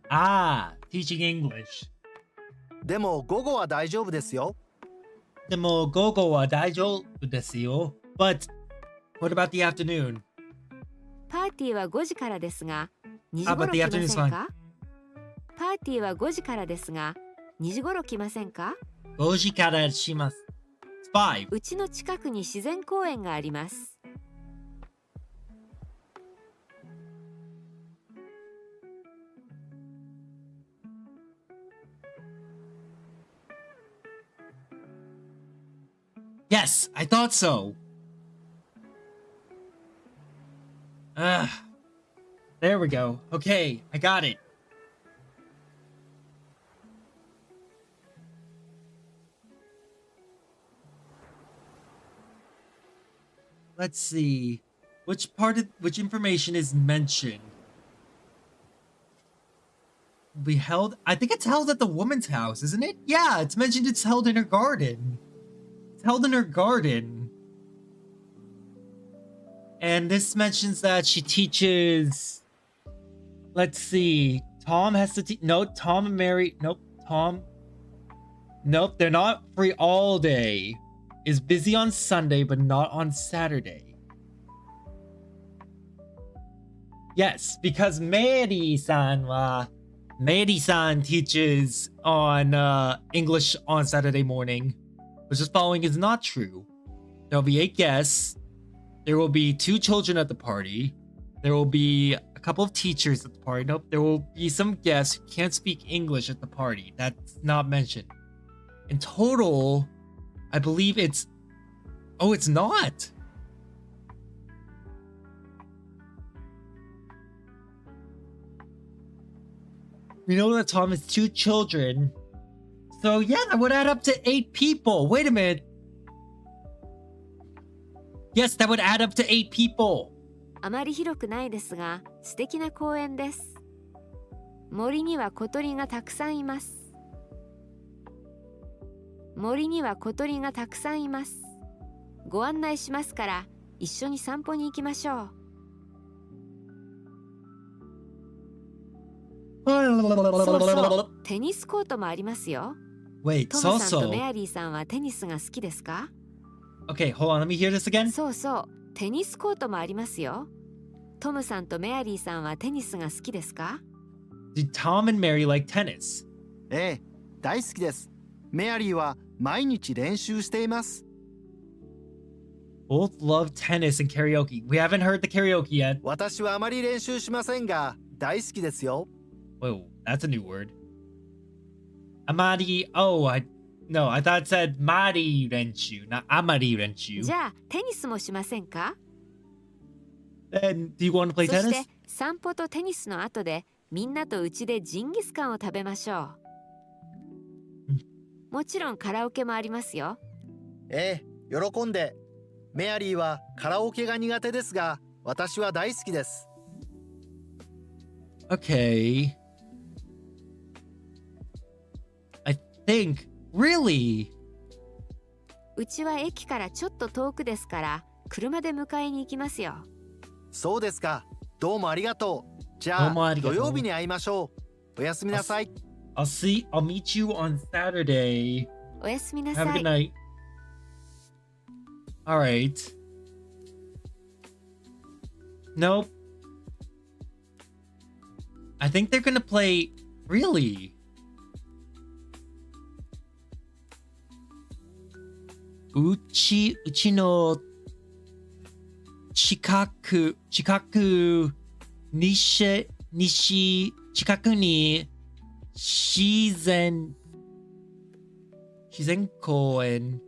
Ah, teaching English. でも午後は大丈夫ですよ。でも午後は大丈夫ですよ。But what about the afternoon? パーティーは5時からですが、2時 How 頃 about 来 the ませ afternoon ん is fine? か？パーティーは5時からですが、2時頃来ませんか？5時からします。5. うちの近くに自然公園があります。Yes, I thought so. There we go. Okay, I got it. Let's see. Which information is mentioned? I think it's held at the woman's house, isn't it? Yeah, it's mentioned it's held in her garden. It's held in her garden. And this mentions that she teaches... Let's see. Tom has to teach... No, Tom and Mary... Nope, Tom... Nope, they're not free all day. Is busy on Sunday, but not on Saturday. Yes, because Mary-san teaches on English on Saturday morning, which is following is not true. There'll be 8 guests. There will be 2 children at the party. There will be a couple of teachers at the party. Nope, there will be some guests who can't speak English at the party. That's not mentioned. In total, I believe it's... Oh, it's not! We know that Tom has 2 children. So yeah, that would add up to 8 people. Wait a minute. Yes, that would add up to 8 people. あまり広くないですが、素敵な公園です。森には小鳥がたくさんいます。森には小鳥がたくさんいます。ご案内しますから、一緒に散歩に行きましょう。そうそう、テニスコートもありますよ。Wait, トムさんとメアリーさんはテニスが好きですか？ Okay, hold on, let me hear this again. そうそう、テニスコートもありますよ。トムさんとメアリーさんはテニスが好きですか？ Do Tom and Mary like tennis? ええ、大好きです。メアリーは毎日練習しています。Both love tennis and karaoke. We haven't heard the karaoke yet. 私はあまり練習しませんが、大好きですよ。Whoa, that's a new word. Amari. Oh, no, I thought it said Mari Renshu, not Amari Renshu. じゃあ、テニスもしませんか？ Then, do you want to play そし tennis? て、散歩とテニスの後で、みんなとうちでジンギスカンを食べましょう。もちろんカラオケもありますよ。ええ、喜んで。メアリーはカラオケが苦手ですが、私は大好きです。Okay. I think, really? うちは駅からちょっと遠くですから、車で迎えに行きますよ。そうですか。どうもありがとう。じゃあ、土曜日に会いましょう。おやすみなさい。I'll meet you on Saturday. おやすみなさ Have a good い。 night. All right. Nope. I think they're gonna play. Really? Uchi no chikaku nishi chikaku ni shizen koen.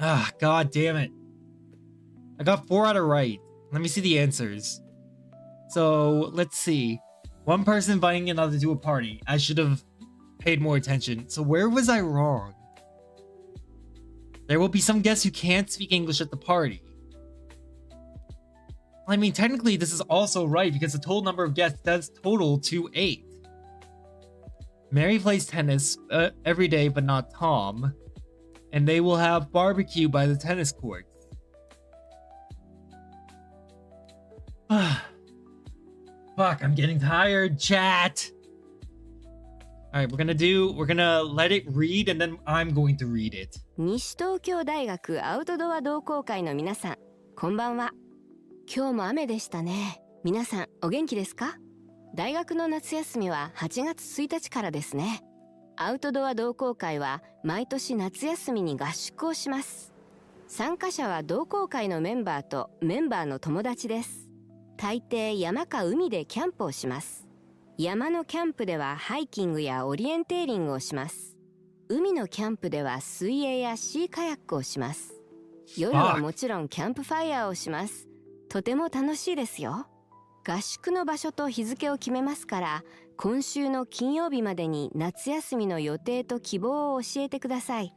Ah, god damn it. I got 4 out of right. Let me see the answers. So, let's see. One person inviting another to a party. I should have paid more attention. So where was I wrong? There will be some guests who can't speak English at the party. I mean, technically, this is also right because the total number of guests does total to 8. Mary plays tennis every day, but not Tom. And they will have barbecue by the tennis courts. Fuck, I'm getting tired, chat. All right, we're gonna let it read and then I'm going to read it. 西東京大学アウトドア同好会の皆さん、こんばんは。今日も雨でしたね。皆さんお元気ですか？大学の夏休みは8月1日からですね。アウトドア同好会は毎年夏休みに合宿をします。参加者は同好会のメンバーとメンバーの友達です。大抵山か海でキャンプをします。山のキャンプではハイキングやオリエンテーリングをします。海のキャンプでは水泳やシーカヤックをします。夜はもちろんキャンプファイヤーをします。とても楽しいですよ。合宿の場所と日付を決めますから、今週の金曜日までに夏休みの予定と希望を教えてください。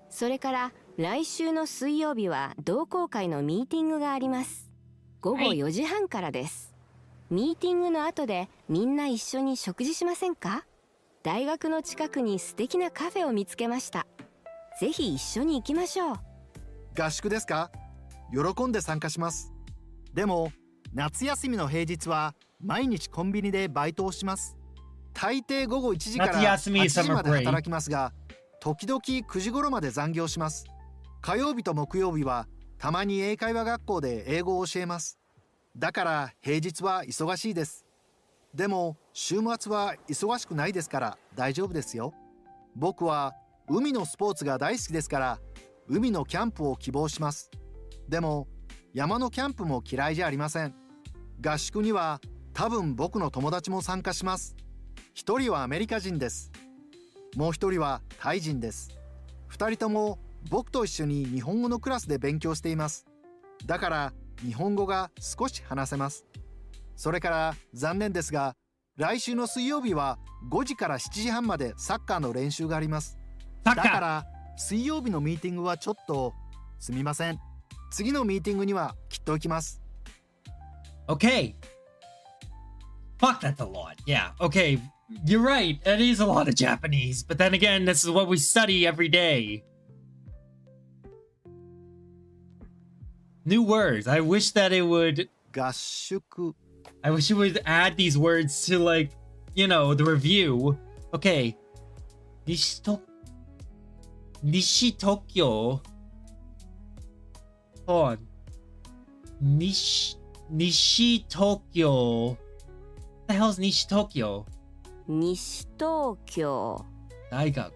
それから来週の水曜日は同好会のミーティングがあります。午後4時半からです。ミーティングの後でみんな一緒に食事しませんか？大学の近くに素敵なカフェを見つけました。ぜひ一緒に行きましょう。合宿ですか？喜んで参加します。でも夏休みの平日は毎日コンビニでバイトをします。大抵午後1時から8時まで働きますが、時々9時頃まで残業します。火曜日と木曜日はたまに英会話学校で英語を教えます。だから平日は忙しいです。でも週末は忙しくないですから大丈夫ですよ。僕は海のスポーツが大好きですから海のキャンプを希望します。でも山のキャンプも嫌いじゃありません。合宿には多分僕の友達も参加します。一人はアメリカ人です。もう一人はタイ人です。二人とも僕と一緒に日本語のクラスで勉強しています。だから日本語が少し話せます。それから残念ですが、来週の水曜日は5時から7時半までサッカーの練習があります。だから水曜日のミーティングはちょっとすみません。次のミーティングにはきっと行きます。Okay. Fuck, that's a lot. Yeah, okay. You're right. That is a lot of Japanese. But then again, this is what we study every day. New words. I wish that it would... 合宿。I wish it would add these words to, like, you know, the review. Okay. Nishi Tokyo. Hold on. Nishi Tokyo. What the hell is Nishi Tokyo? 西東京。大学。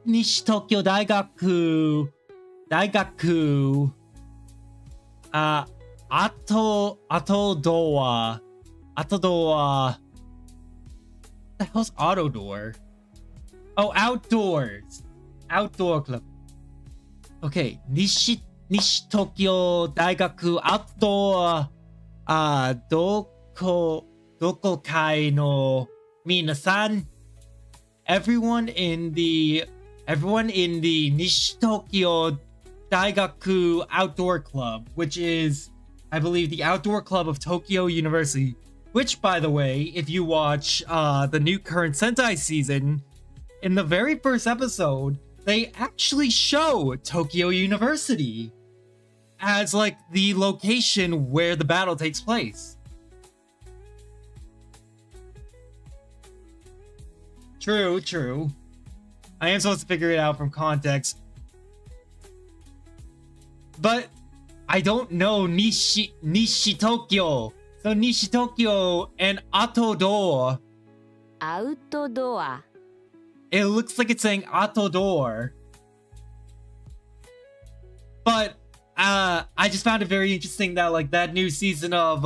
西東京大学。大学。Auto door. Auto door. What the hell's auto door? Oh, outdoors. Outdoor club. Okay. 西東京大学 outdoor どこ会の皆さん everyone in the 西東京大学 outdoor club, which is I believe the outdoor club of Tokyo University, which by the way, if you watch the new current Sentai season, in the very first episode they actually show Tokyo University as like the location where the battle takes place. True. I am supposed to figure it out from context. But I don't know Nishi Tokyo. So Nishi Tokyo and Outdoor. アウトドア。It looks like it's saying Outdoor. But I just found it very interesting that like that new season of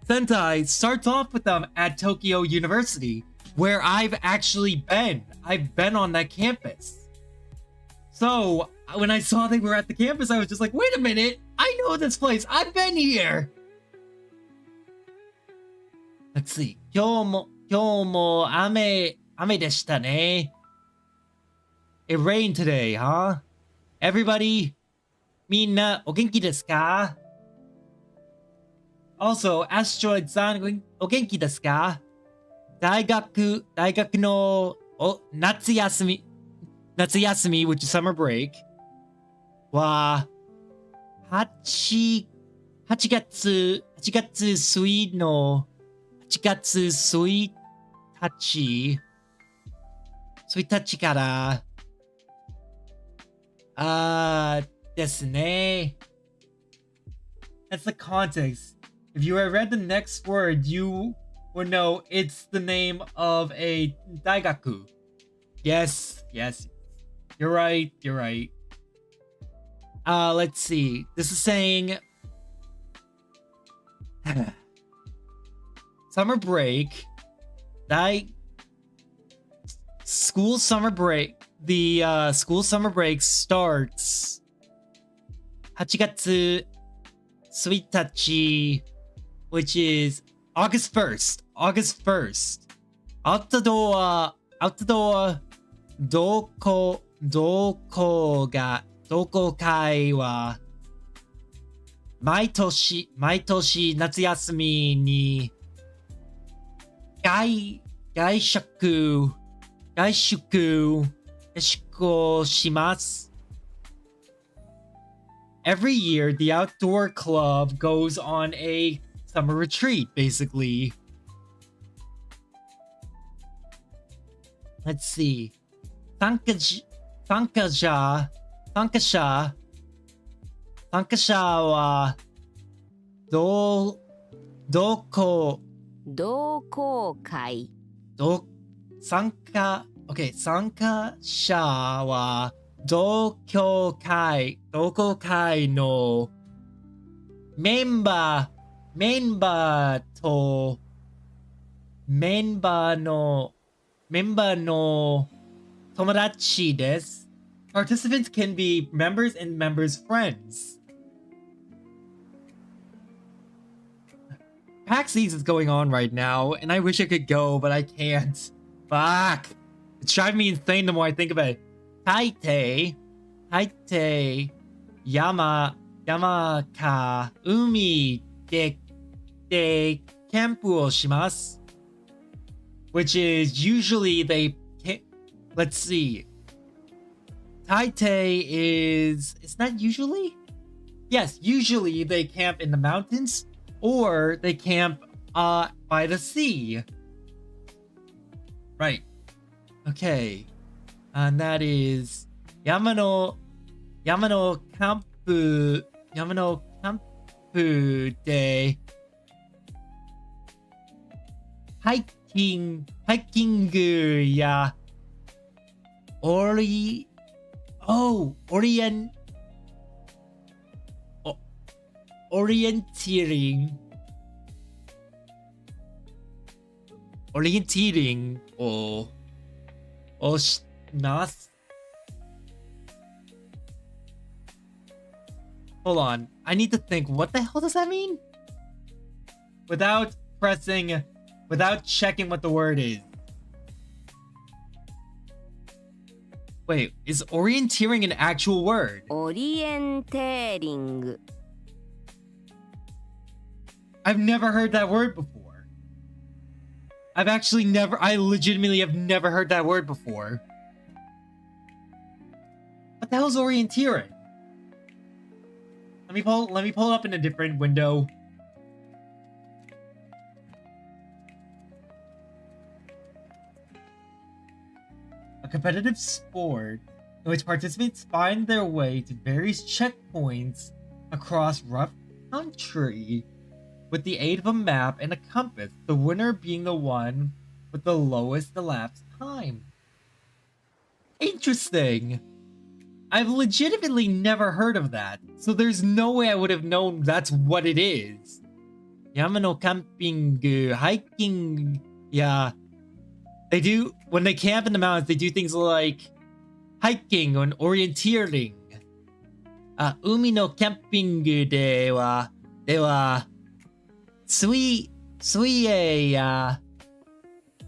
Sentai starts off with them at Tokyo University, where I've actually been. I've been on that campus. So when I saw they were at the campus, I was just like, wait a minute, I know this place. I've been here. Let's see. 今日も雨でしたね. It rained today, huh? Everybody, みんなお元気ですか? Also, Asteroid さん、お元気ですか？大学の夏休み、which is summer break は、8月1日から、ですね。That's the context. If you had read the next word, you would know it's the name of a daigaku. Yes. You're right. Let's see. This is saying summer break. School summer break. The school summer break starts 8月1日 which is August 1st. Outdoor 同好会は毎年夏休みに外食をします。Every year, the outdoor club goes on a summer retreat, basically. Let's see. 参加者は同好会参加者は同好会のメンバーの友達です。Participants can be members and members' friends. PAX East is going on right now, and I wish I could go, but I can't. Fuck! It's driving me insane the more I think about it. 大抵、山か海でキャンプをします。Which is usually let's see. Taipei it's not usually? Yes, usually they camp in the mountains or they camp by the sea. Right. Okay. And that is 山のキャンプでハイキングやオリエンティリングをします。Hold on. I need to think. What the hell does that mean? Without checking what the word is. Wait, is orienteering an actual word? オリエンテーリング I've never heard that word before. I legitimately have never heard that word before. What the hell is orienteering? Let me pull it up in a different window. A competitive sport in which participants find their way to various checkpoints across rough country with the aid of a map and a compass, the winner being the one with the lowest elapsed time. Interesting. I've legitimately never heard of that, so there's no way I would have known that's what it is. Yamano camping, hiking, yeah. They do, when they camp in the mountains, they do things like hiking and orienteering. Umi no camping de wa, 水泳や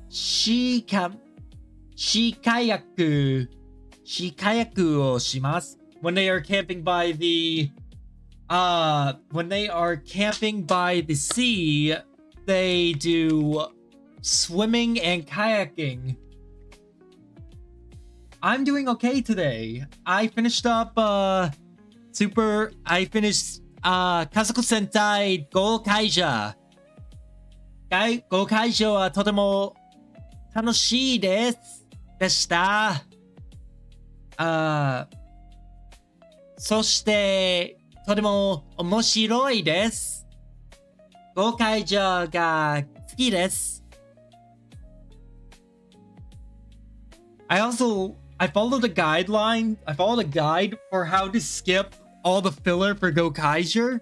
シーカヤクをします。When they are camping by the when they are camping by the sea, they do swimming and kayaking. I'm doing okay today. I finished up I finished Kazoku Sentai Go Kaija. Go Kaija はとても楽しいでした。そしてとても面白いです。Go Kaija が好きです。I followed a guideline. I followed a guide for how to skip all the filler for Go Kaija,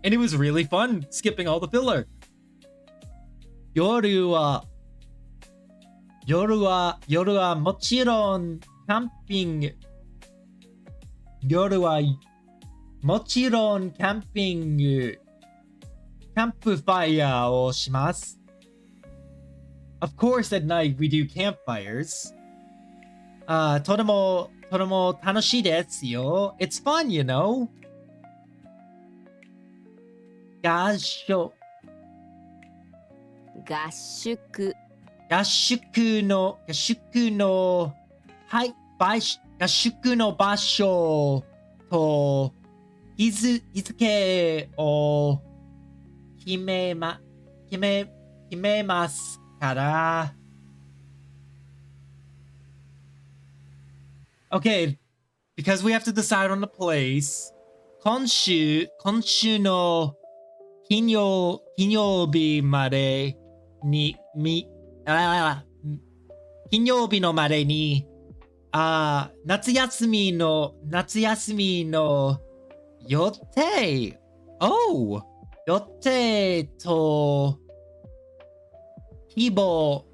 and it was really fun skipping all the filler. 夜はもちろんキャンピング。夜はもちろんキャンピング。キャンプファイヤーをします。Of course, at night we do campfires. とても楽しいですよ。It's fun, you know. 合宿の場所と日付を決めますから。Okay, because we have to decide on the place. 今週の金曜日までに金曜日のまでに夏休みの予定と希望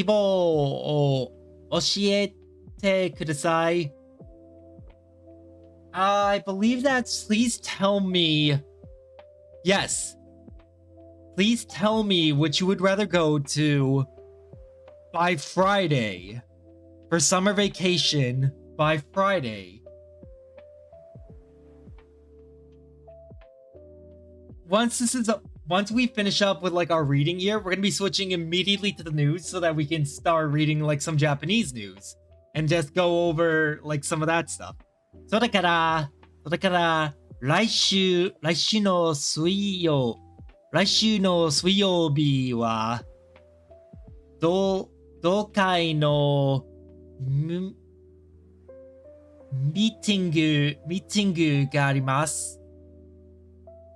を教えてください。I believe that's please tell me. Yes. Please tell me what you would rather go to by Friday. For summer vacation by Friday. Once we finish up with like our reading year, we're gonna be switching immediately to the news so that we can start reading like some Japanese news and just go over like some of that stuff. それから来週の水曜日は同会のミーティングがあります。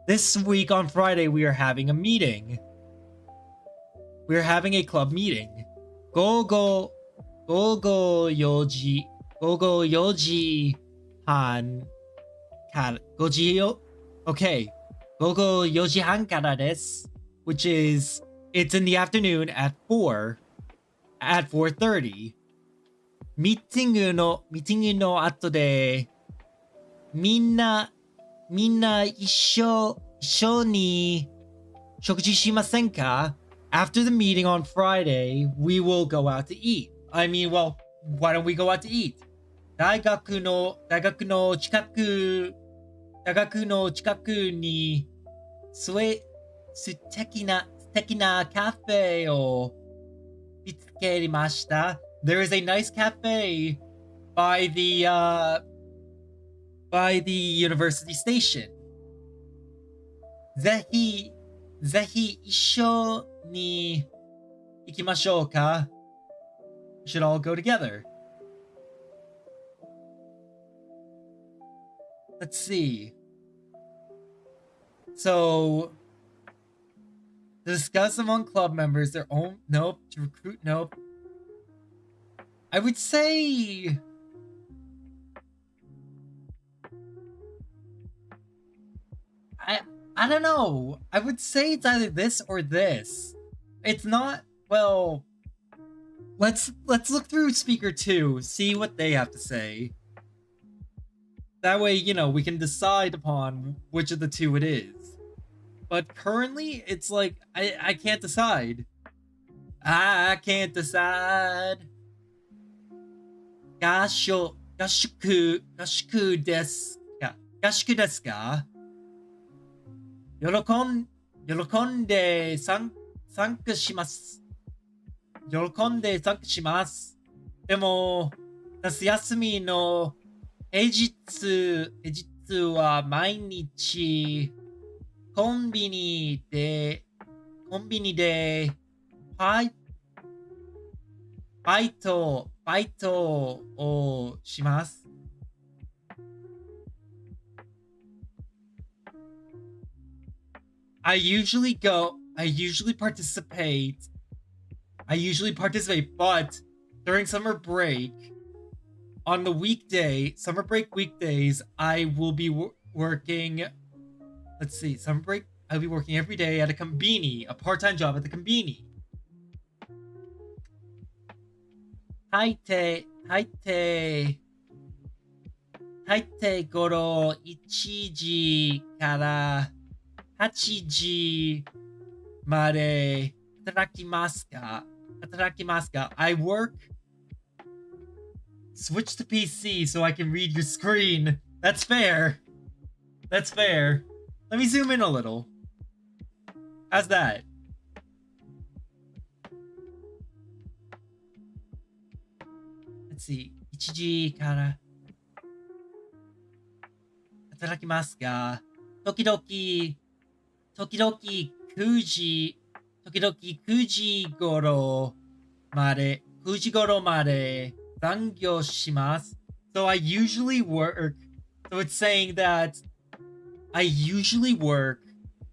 This week on Friday, we are having a meeting. We are having a club meeting. 午後4時半からOkay. 午後4時半からです。Which is, it's in the afternoon at 4:30. ミーティングの後でみんな一緒に食事しませんか? After the meeting on Friday, we will go out to eat. I mean, well, why don't we go out to eat? 大学の近くに素敵なカフェを見つけました。There is a nice cafe by the university station. ぜひ一緒に行きましょうか? We should all go together. Let's see. So, to discuss among club members their own... Nope. To recruit... Nope. I would say... I don't know. I would say it's either this or this. It's not... Well... Let's look through speaker 2, see what they have to say. That way, you know, we can decide upon which of the two it is. But currently, it's like, I can't decide. I can't decide. 合宿ですか?喜んで参加します。喜んで参加します。でも、夏休みの平日は毎日コンビニでバイバイトをします。I usually participate, but during summer break, on the summer break weekdays, I will be working. Let's see, summer break, I'll be working every day at a combini, a part-time job at the combini. 大抵頃1時から8時まで働きますか I work. Switch to PC so I can read your screen. That's fair. Let me zoom in a little. How's that? Let's see. 1時から働きますが、時々9時頃まで残業します。So I usually work. So it's saying that I usually work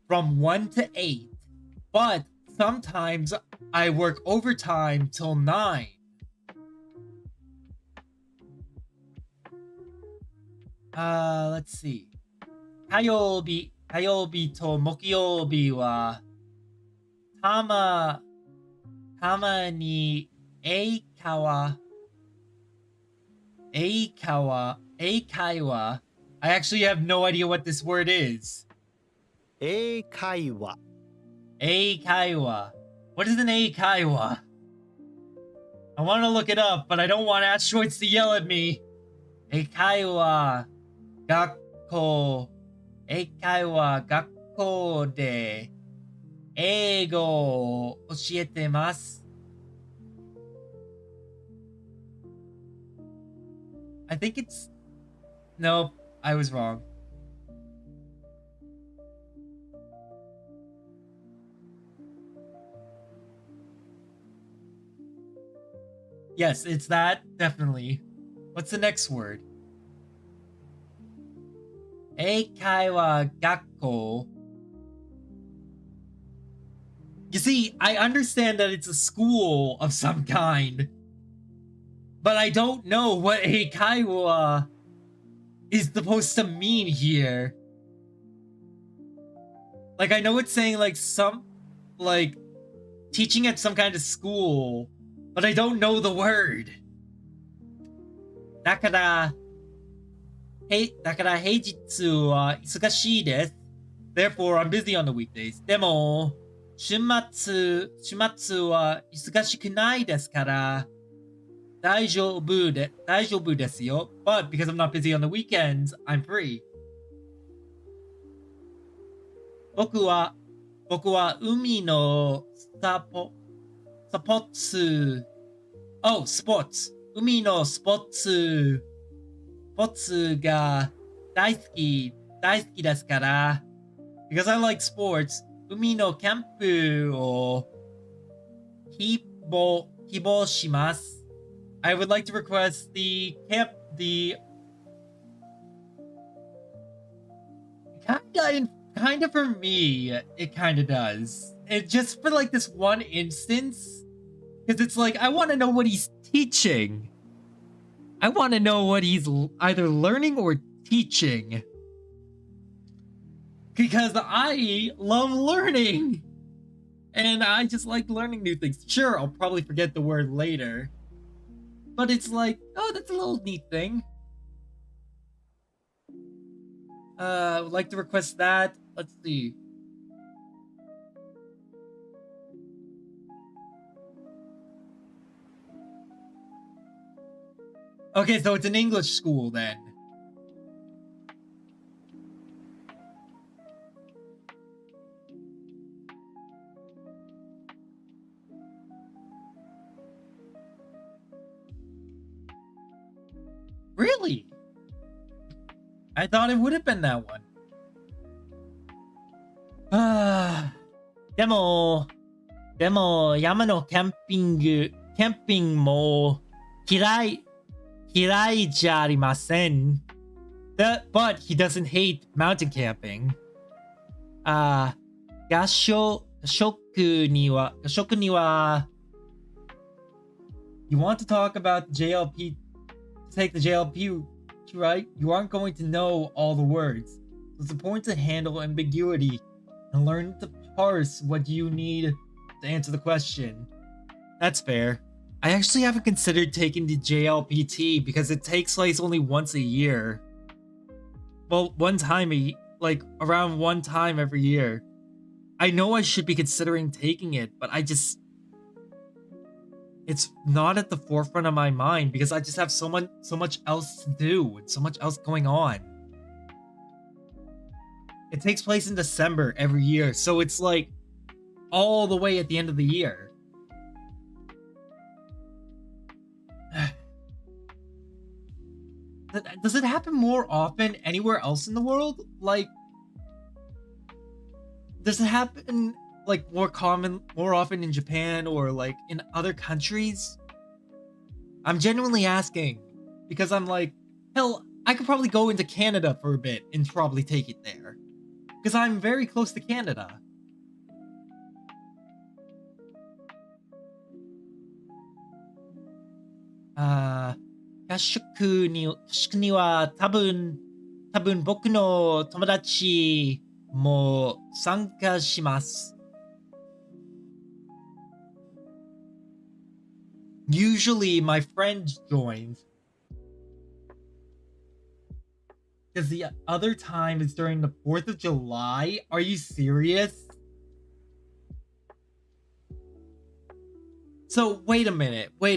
from 1 to 8, but sometimes I work overtime till 9. Let's see. 火曜日と木曜日はたまに英会話 I actually have no idea what this word is. 英会話。What is an 英会話? I want to look it up, but I don't want asteroids to yell at me. 英会話学校で英語を教えてます。I think it's... Nope, I was wrong. Yes, it's that, definitely. What's the next word? 英会話学校. You see, I understand that it's a school of some kind, but I don't know what 英会話 is supposed to mean here. Like, I know it's saying like teaching at some kind of school, but I don't know the word. だから平日は忙しいです。Therefore, I'm busy on the weekdays. でも、週末は忙しくないですから、大丈夫ですよ。But because I'm not busy on the weekends, I'm free. 僕は海のスポーツ。海のスポーツが大好きですから。Because I like sports, 海のキャンプを希望します。I would like to request the kind of for me, it kind of does. It just for like this one instance, because it's like, I want to know what he's teaching. I want to know what he's either learning or teaching. Because I love learning. And I just like learning new things. Sure, I'll probably forget the word later. But it's like, oh, that's a little neat thing. I would like to request that. Let's see. Okay, so it's an English school then. Really? I thought it would have been that one. でも山のキャンピングも嫌いじゃありません。But he doesn't hate mountain camping. 合宿には You want to talk about JLP, take the JLP, right? You aren't going to know all the words. It's important to handle ambiguity and learn to parse what you need to answer the question. That's fair. I actually haven't considered taking the JLPT because it takes place only once a year. Well, around one time every year. I know I should be considering taking it, but it's not at the forefront of my mind because I just have so much else to do and so much else going on. It takes place in December every year, so it's like all the way at the end of the year. Does it happen more often anywhere else in the world? Like, does it happen like more often in Japan or like in other countries? I'm genuinely asking because I'm like, hell, I could probably go into Canada for a bit and probably take it there because I'm very close to Canada. Uh, 合宿には多分僕の友達も参加します。Usually my friend joins. Because the other time is during the 4th of July? Are you serious? So, wait a minute. We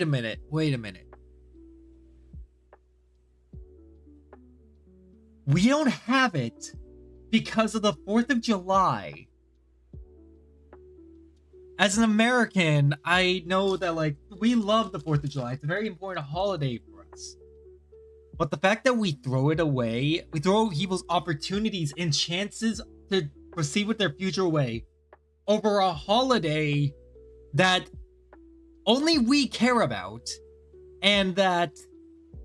don't have it because of the 4th of July. As an American, I know that, like, we love the 4th of July. It's a very important holiday for us. But the fact that we throw it away, we throw people's opportunities and chances to proceed with their future away over a holiday that only we care about and that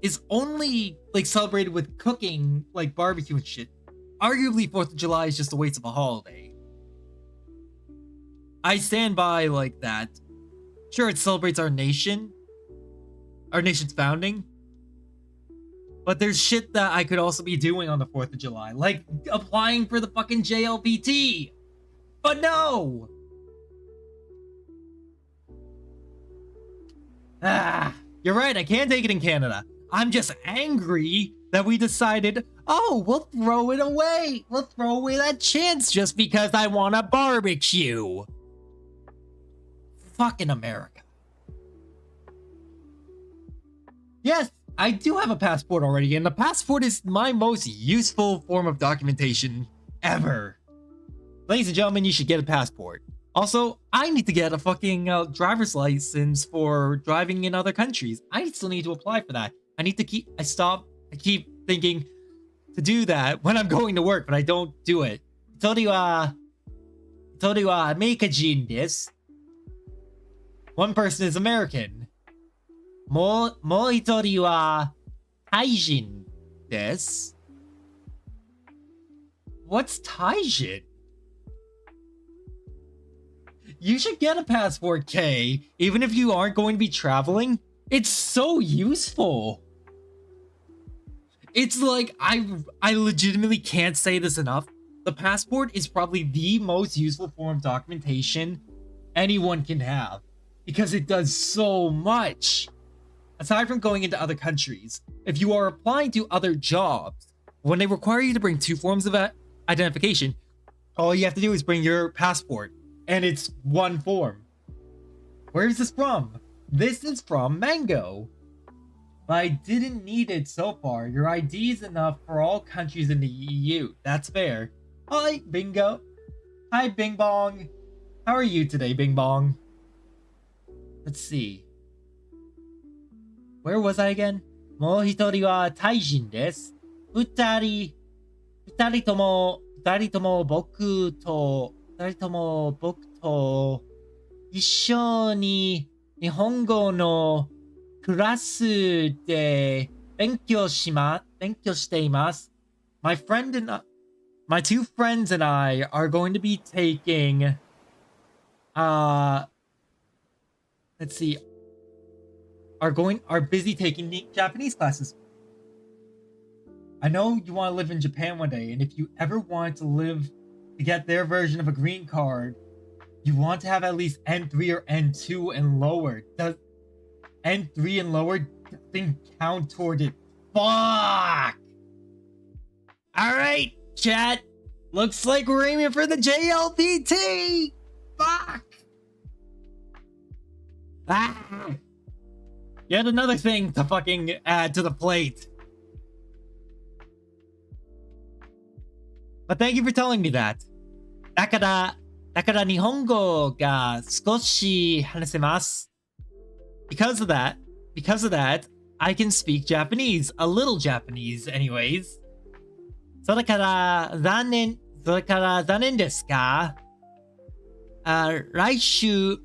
is only, like, celebrated with cooking, like, barbecue and shit. Arguably, 4th of July is just a waste of a holiday. I stand by, like, that. Sure, it celebrates our nation's founding. But there's shit that I could also be doing on the 4th of July. Like, applying for the fucking JLPT. But no! You're right, I can't take it in Canada. I'm just angry that we decided, oh, we'll throw it away. We'll throw away that chance just because I want a barbecue. Fucking America. Yes, I do have a passport already, and the passport is my most useful form of documentation ever. Ladies and gentlemen, you should get a passport. Also, I need to get a fucking driver's license for driving in other countries. I still need to apply for that. I keep thinking to do that when I'm going to work, but I don't do it. 一人はアメリカ人です。One person is American. もう一人はタイ人です。What's Taijin? You should get a passport, Kay, even if you aren't going to be traveling. It's so useful. It's like, I legitimately can't say this enough. The passport is probably the most useful form of documentation anyone can have because it does so much. Aside from going into other countries, if you are applying to other jobs, when they require you to bring 2 forms of identification, all you have to do is bring your passport. And it's 1 form. Where is this from? This is from Mango. But I didn't need it so far. Your ID is enough for all countries in the EU. That's fair. Hi, Bingo. Hi, Bing Bong. How are you today, Bing Bong? Let's see. Where was I again? もう一人はタイ人です。二人とも僕と一緒に日本語のクラスで勉強しています。My two friends and I are going to be taking, let's see, are busy taking Japanese classes. I know you want to live in Japan one day, and if you ever want to get their version of a green card, you want to have at least N3 or N2 and lower. Does N3 and lower doesn't count toward it? Fuck! Alright, chat. Looks like we're aiming for the JLPT! Fuck! Ah! Yet another thing to fucking add to the plate. But thank you for telling me that. だから日本語が少し話せます。Because of that, I can speak Japanese, a little Japanese anyways. それから残念ですが、来週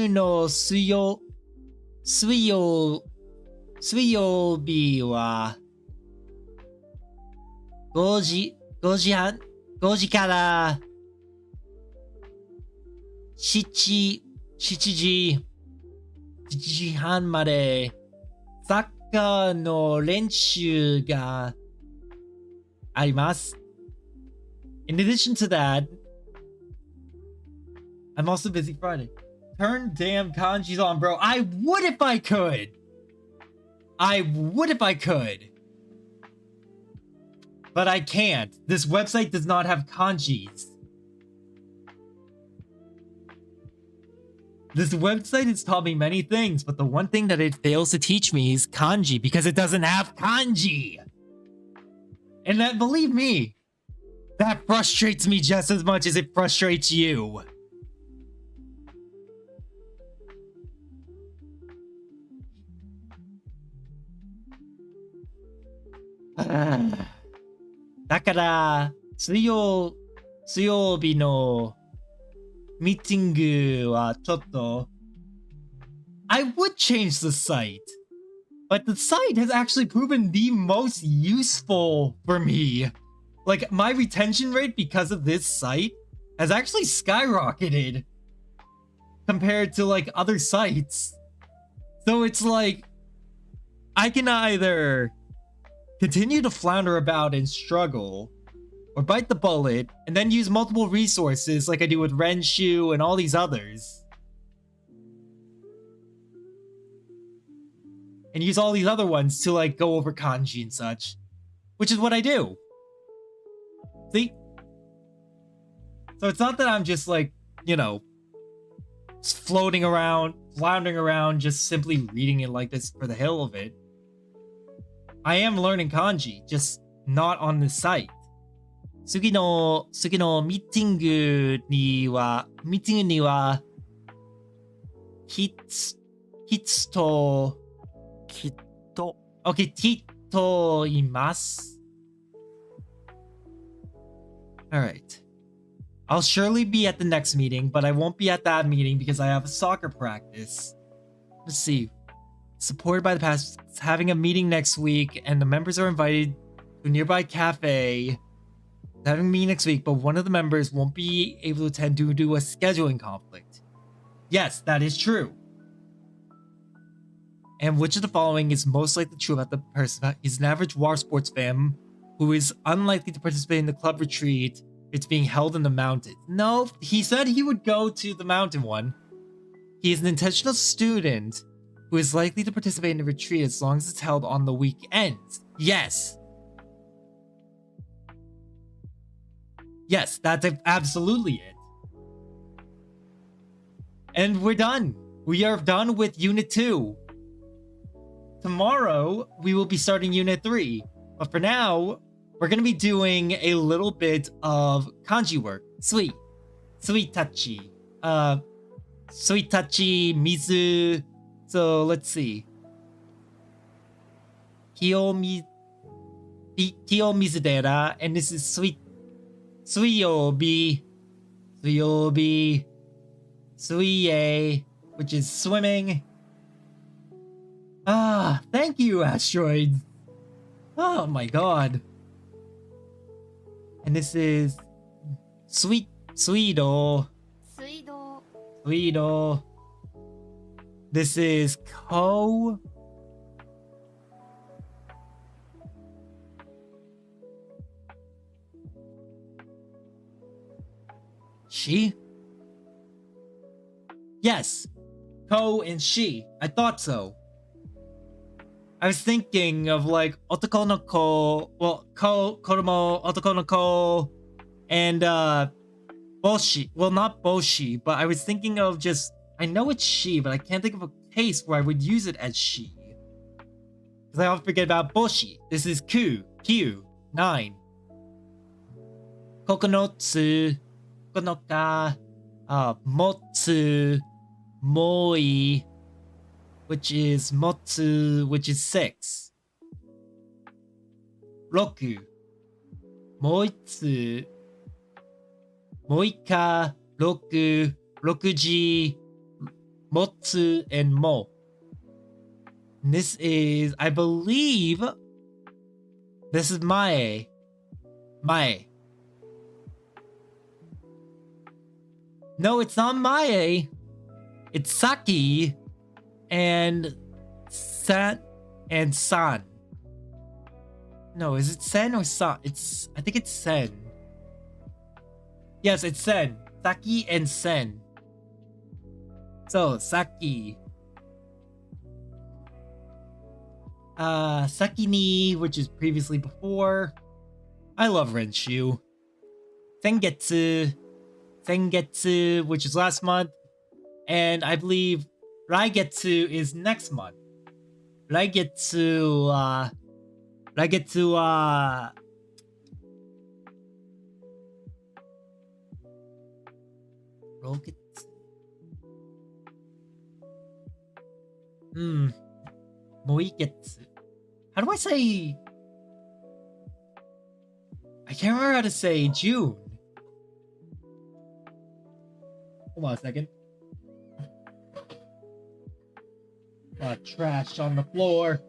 の水曜日は5時から7時半までサッカーの練習があります。In addition to that, I'm also busy Friday. Turn damn kanjis on, bro. I would if I could. But I can't. This website does not have kanjis. This website has taught me many things, but the one thing that it fails to teach me is kanji because it doesn't have kanji. And that, believe me, that frustrates me just as much as it frustrates you. Ah. だから水曜日のミーティングはちょっと I would change the site, but the site has actually proven the most useful for me. Like, my retention rate because of this site has actually skyrocketed compared to like other sites. So it's like I can either continue to flounder about and struggle, or bite the bullet and then use multiple resources like I do with Renshu and all these others. And use all these other ones to like go over kanji and such. Which is what I do. See? So it's not that I'm just like, you know, just floundering around, just simply reading it like this for the hell of it. I am learning kanji, just not on this site. 次のミーティングにはきっといます。Alright. I'll surely be at the next meeting, but I won't be at that meeting because I have a soccer practice. Let's see. Supported by the past, having a meeting next week, and the members are invited to a nearby cafe. Having a meeting next week, but one of the members won't be able to attend due to a scheduling conflict. Yes, that is true. And which of the following is most likely true about the person? He's an average water sports fan who is unlikely to participate in the club retreat. It's being held in the mountains. No, he said he would go to the mountain one. He is an intentional student who is likely to participate in the retreat as long as it's held on the weekends. Yes. Yes, that's absolutely it. And we're done. We are done with Unit 2. Tomorrow, we will be starting Unit 3. But for now, we're going to be doing a little bit of kanji work. Sweet touchy. Sweet touchy, mizu. So let's see. Kiyomizudera, and this is Suiyobi, Suiye, which is swimming. Ah, thank you, asteroids. Oh my god. And this is Suido. 水道 Suido. This is Ko. She? Yes. Ko and she. I thought so. I was thinking of like otoko no ko, well, kodomo, otoko no ko, and boshi. Well, not boshi, but I was thinking of just, I know it's she, but I can't think of a case where I would use it as she. Because I often forget about boshi. This is ku, 9. Kokonotsu, konoka, motsu, moi, which is motsu, which is 6. Roku, moitsu, moika, roku, rokuji, motsu, and mo. And this is, I believe, this is mae. Mae. No, it's not mae. It's saki and san and san. No, is it sen or san? I think it's sen. Yes, it's sen. Saki and sen. So, saki. Saki ni, which is previously before. I love Renshu. Sengetsu. Sengetsu, which is last month. And I believe Raigetsu is next month. Raigetsu, Rogetsu. Moiketsu. How do I say? I can't remember how to say June. Hold on a second. Trash on the floor.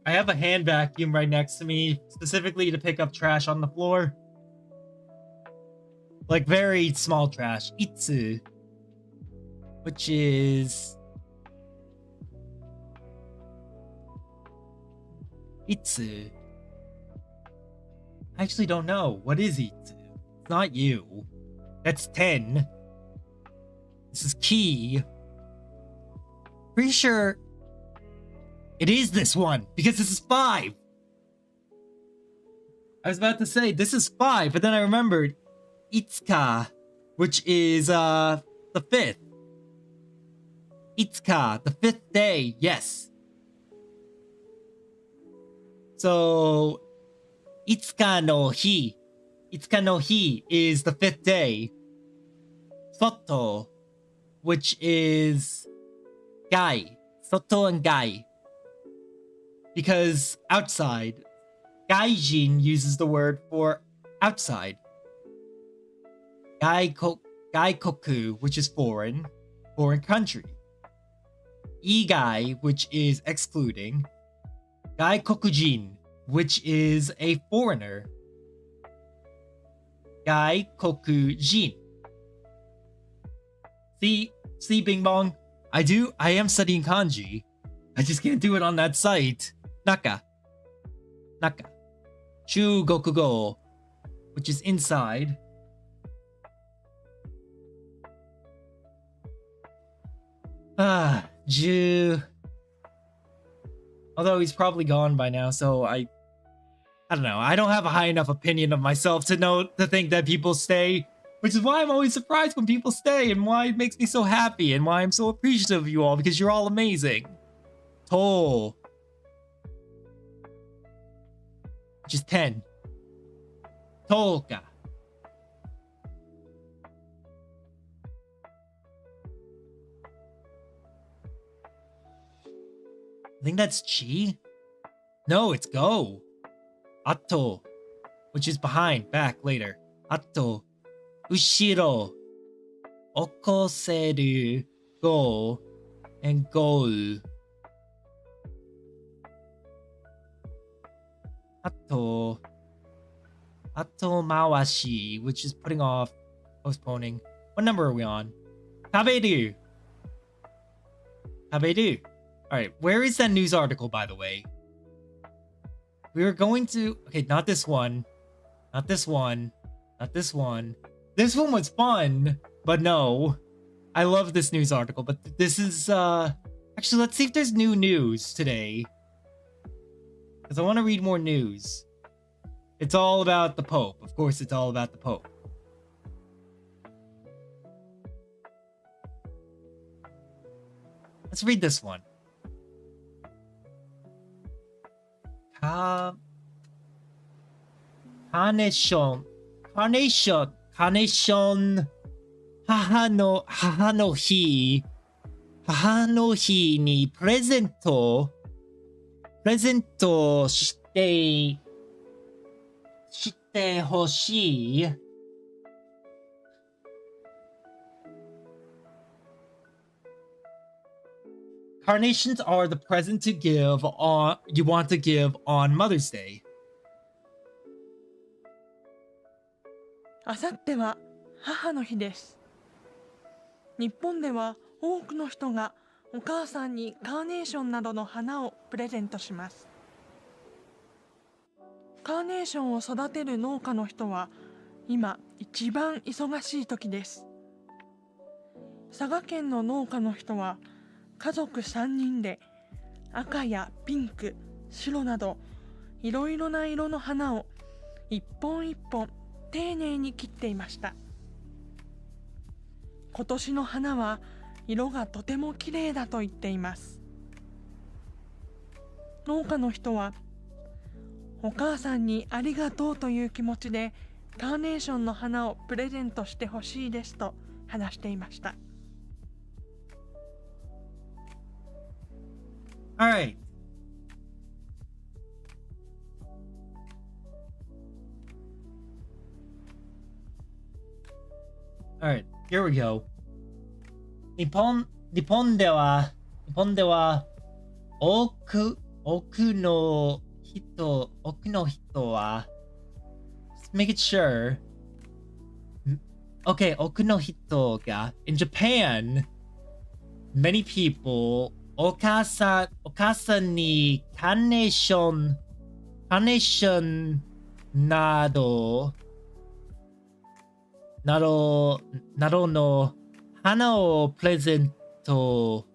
I have a hand vacuum right next to me, specifically to pick up trash on the floor. Like very small trash. Itsu. Which is... Itsu. I actually don't know. What is Itsu? It's not you. That's 10. This is Ki. Pretty sure it is this one, because this is 5. I was about to say, this is 5, but then I remembered Itsuka, which is the 5th. Itsuka, the 5th day, yes. So, Itsuka no hi. Itsuka no hi is the 5th day. Soto, which is Gai. Soto and Gai. Because outside. Gaijin uses the word for outside. Gaikoku, which is foreign country. Igai, which is excluding. Gaikokujin, which is a foreigner. Gaikokujin. See, Bing Bong? I am studying kanji. I just can't do it on that site. Naka. Chugokugo, which is inside. Ju. Although he's probably gone by now, so I don't know. I don't have a high enough opinion of myself to think that people stay. Which is why I'm always surprised when people stay, and why it makes me so happy, and why I'm so appreciative of you all, because you're all amazing. To. Which is 10. Toka. I think that's Chi. No, it's go. Ato, which is behind, back, later. Ato, ushiro, okoseru, go, and go. Ato mawashi, which is putting off, postponing. What number are we on? Taberu. Taberu. Alright, where is that news article, by the way? We were going to... Okay, not this one. Not this one. Not this one. This one was fun, but no. I love this news article, but this is... Actually, let's see if there's new news today. Because I want to read more news. It's all about the Pope. Of course, it's all about the Pope. Let's read this one. Carnation. Haha no hi. Haha no hi ni presento shite hoshii. Carnations are the present to give on you want to give on Mother's Day. あさっては母の日です。日本では多くの人がお母さんにカーネーションなどの花をプレゼントします。カーネーションを育てる農家の人は今一番忙しい時です。佐賀県の農家の人は家族3人で赤やピンク、白などいろいろな色の花を一本一本丁寧に切っていました。今年の花は色がとても綺麗だと言っています。農家の人はお母さんにありがとうという気持ちでカーネーションの花をプレゼントしてほしいですと話していました。Alright. Alright, here we go. 日本では多くの人は just make it sure. Okay, 多くの人が in Japan, many people お母さんにカーネーションなどの花をプレゼント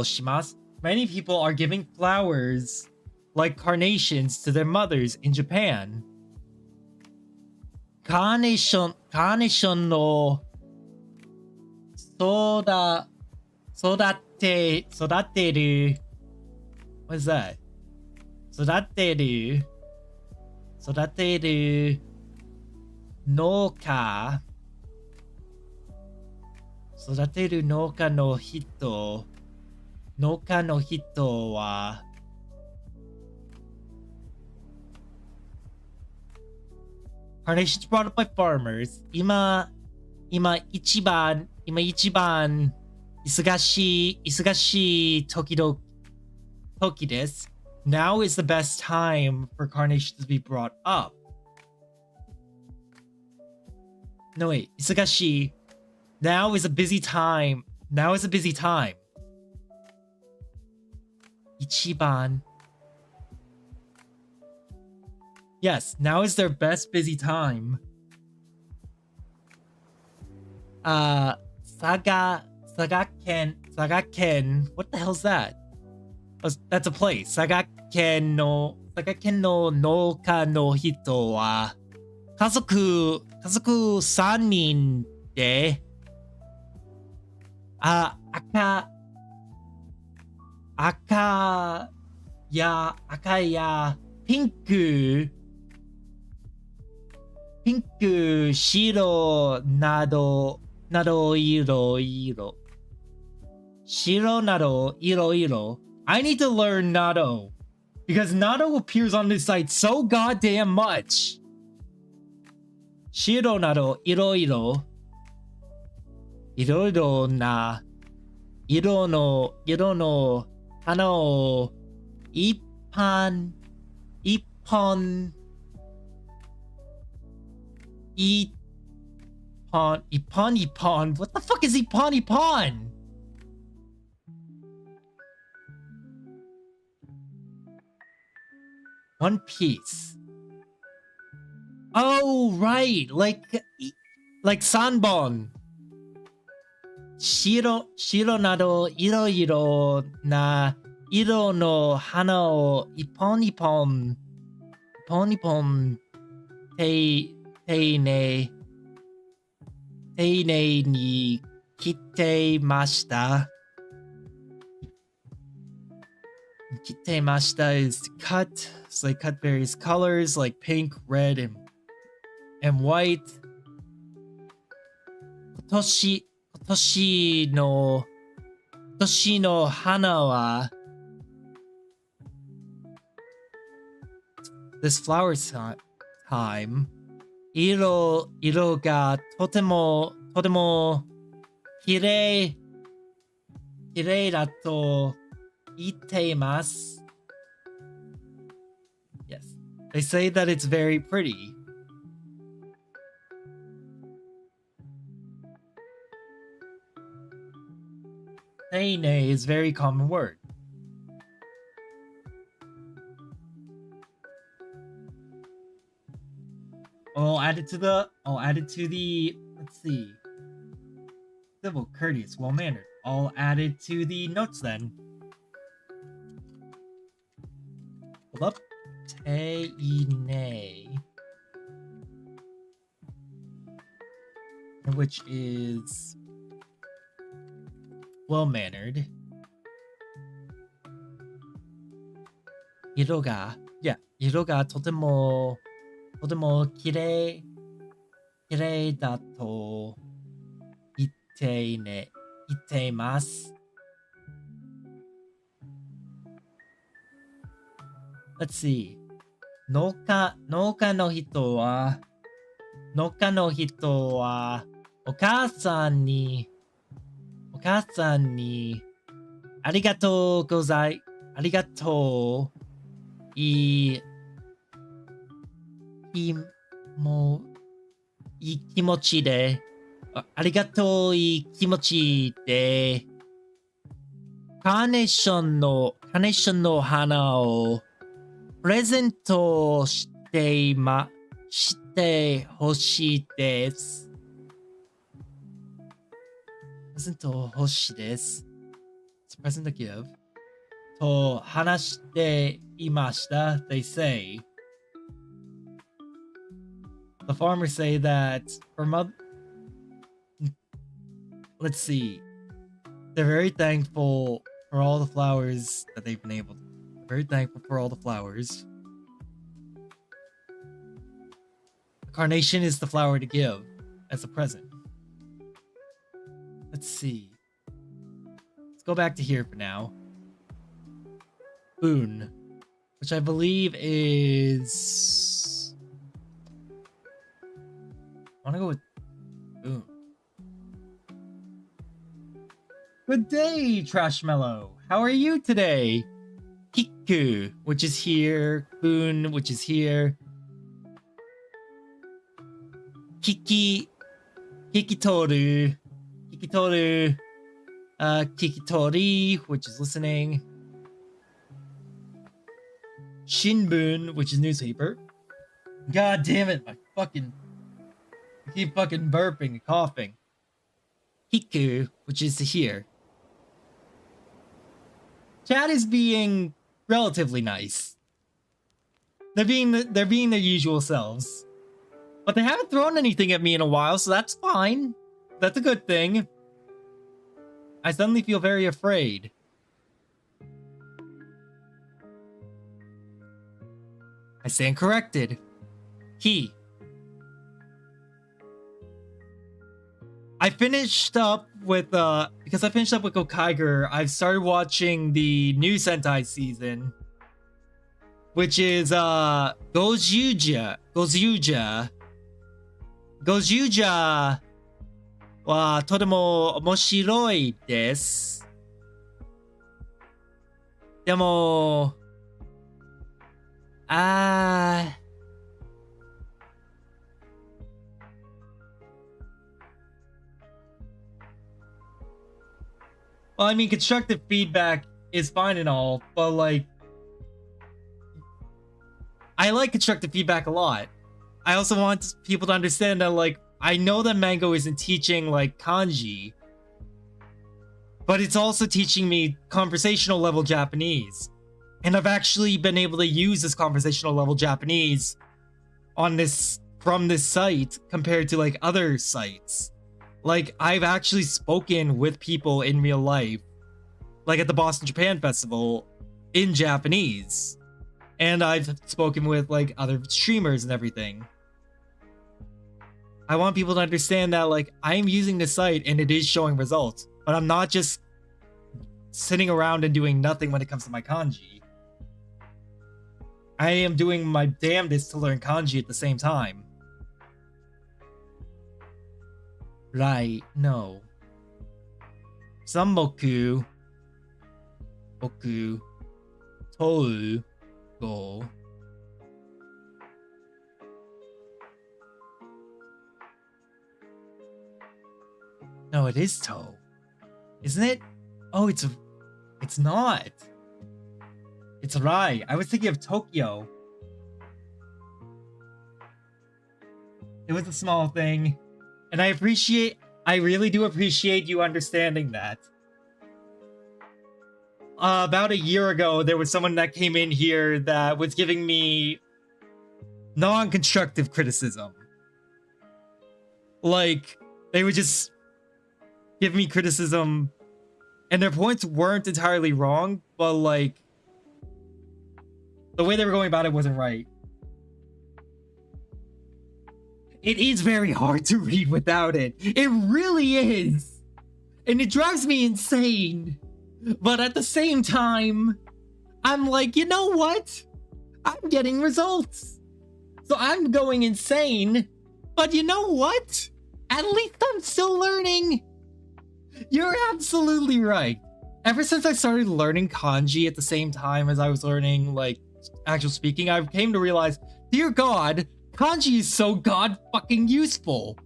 します。Many people are giving flowers like carnations to their mothers in Japan. カーネーションの育てる What is that? 育てる農家の人はCarnations brought up by farmers. 今一番忙しい時です。Now is the best time for carnations to be brought up. No wait, 忙しい Now is a busy time. 一番 Yes, now is their best busy time. Saga Ken. What the hell's that? Oh, that's a place. Saga Ken no Nouka no hito wa kazoku 3人で赤やピンク、白などいろいろ。白などいろいろ。I need to learn など。Because Nado appears on this site so goddamn much. Shiro nado iroiro. Iroiro na iro no hana o ippon. Ippon. What the fuck is ippon? One Piece. Oh, right. Like Sanbon. Shiro nado iro na iro no hana o ippon teine ni kittemashita. Kittemashita is to cut. So they cut various colors like pink, red, and white. Kotoshi no hana wa this flower time. Iro ga totemo kirei da to itemasu. Yes. They say that it's very pretty. Teine is a very common word. I'll add it to the, let's see. Civil, courteous, well-mannered. I'll add it to the notes then. Hold up. Teine. Which is well-mannered. Iro ga totemo kirei da to itemasu. Let's see. 農家の人はお母さんにありがとういい気持ちでありがとういい気持ちでカーネーションの花をプレゼントしてほしいです。プレゼント欲しいです。It's a present to give. と話していました。They say. The farmers say that let's see. They're very thankful for all the flowers that they've been able to. Very thankful for all the flowers. A carnation is the flower to give as a present. Let's see. Let's go back to here for now. Boon, which I believe is... I want to go with Boon. Good day, Trashmellow. How are you today? Kiku, which is here. Boon, which is here. Kikitoru, Kikitori, which is listening. Shinbun, which is newspaper. God damn it, I keep fucking burping and coughing. Hiku, which is to hear. Chat is being relatively nice. They're being their usual selves. But they haven't thrown anything at me in a while, so that's fine. That's a good thing. I suddenly feel very afraid. I stand corrected. He. I finished up with because I finished up with Gokaiger, I've started watching the new Sentai season. which is Gojuja wa totemo omoshiroi desu. Demo well, I mean, constructive feedback is fine and all, but like, I like constructive feedback a lot. I also want people to understand that, like, I know that Mango isn't teaching like kanji, but it's also teaching me conversational level Japanese. And I've actually been able to use this conversational level Japanese on this, from this site, compared to like other sites. Like, I've actually spoken with people in real life, like at the Boston Japan Festival, in Japanese. And I've spoken with like other streamers and everything. I want people to understand that, like, I'm using this site and it is showing results, but I'm not just sitting around and doing nothing when it comes to my kanji. I am doing my damnedest to learn kanji at the same time. Right, no. Samboku, boku, tou, go. No, it is toe. Isn't it? Oh, it's not. It's Rai. I was thinking of Tokyo. It was a small thing. And I really do appreciate you understanding that. About a year ago, there was someone that came in here that was giving me non-constructive criticism. Like, they would just give me criticism, and their points weren't entirely wrong, but like, the way they were going about it wasn't right. It is very hard to read without it. It really is. And it drives me insane. But at the same time, I'm like, you know what? I'm getting results. So I'm going insane. But you know what? At least I'm still learning. You're absolutely right. Ever since I started learning kanji at the same time as I was learning, like, actual speaking, I came to realize, dear God, kanji is so god-fucking useful.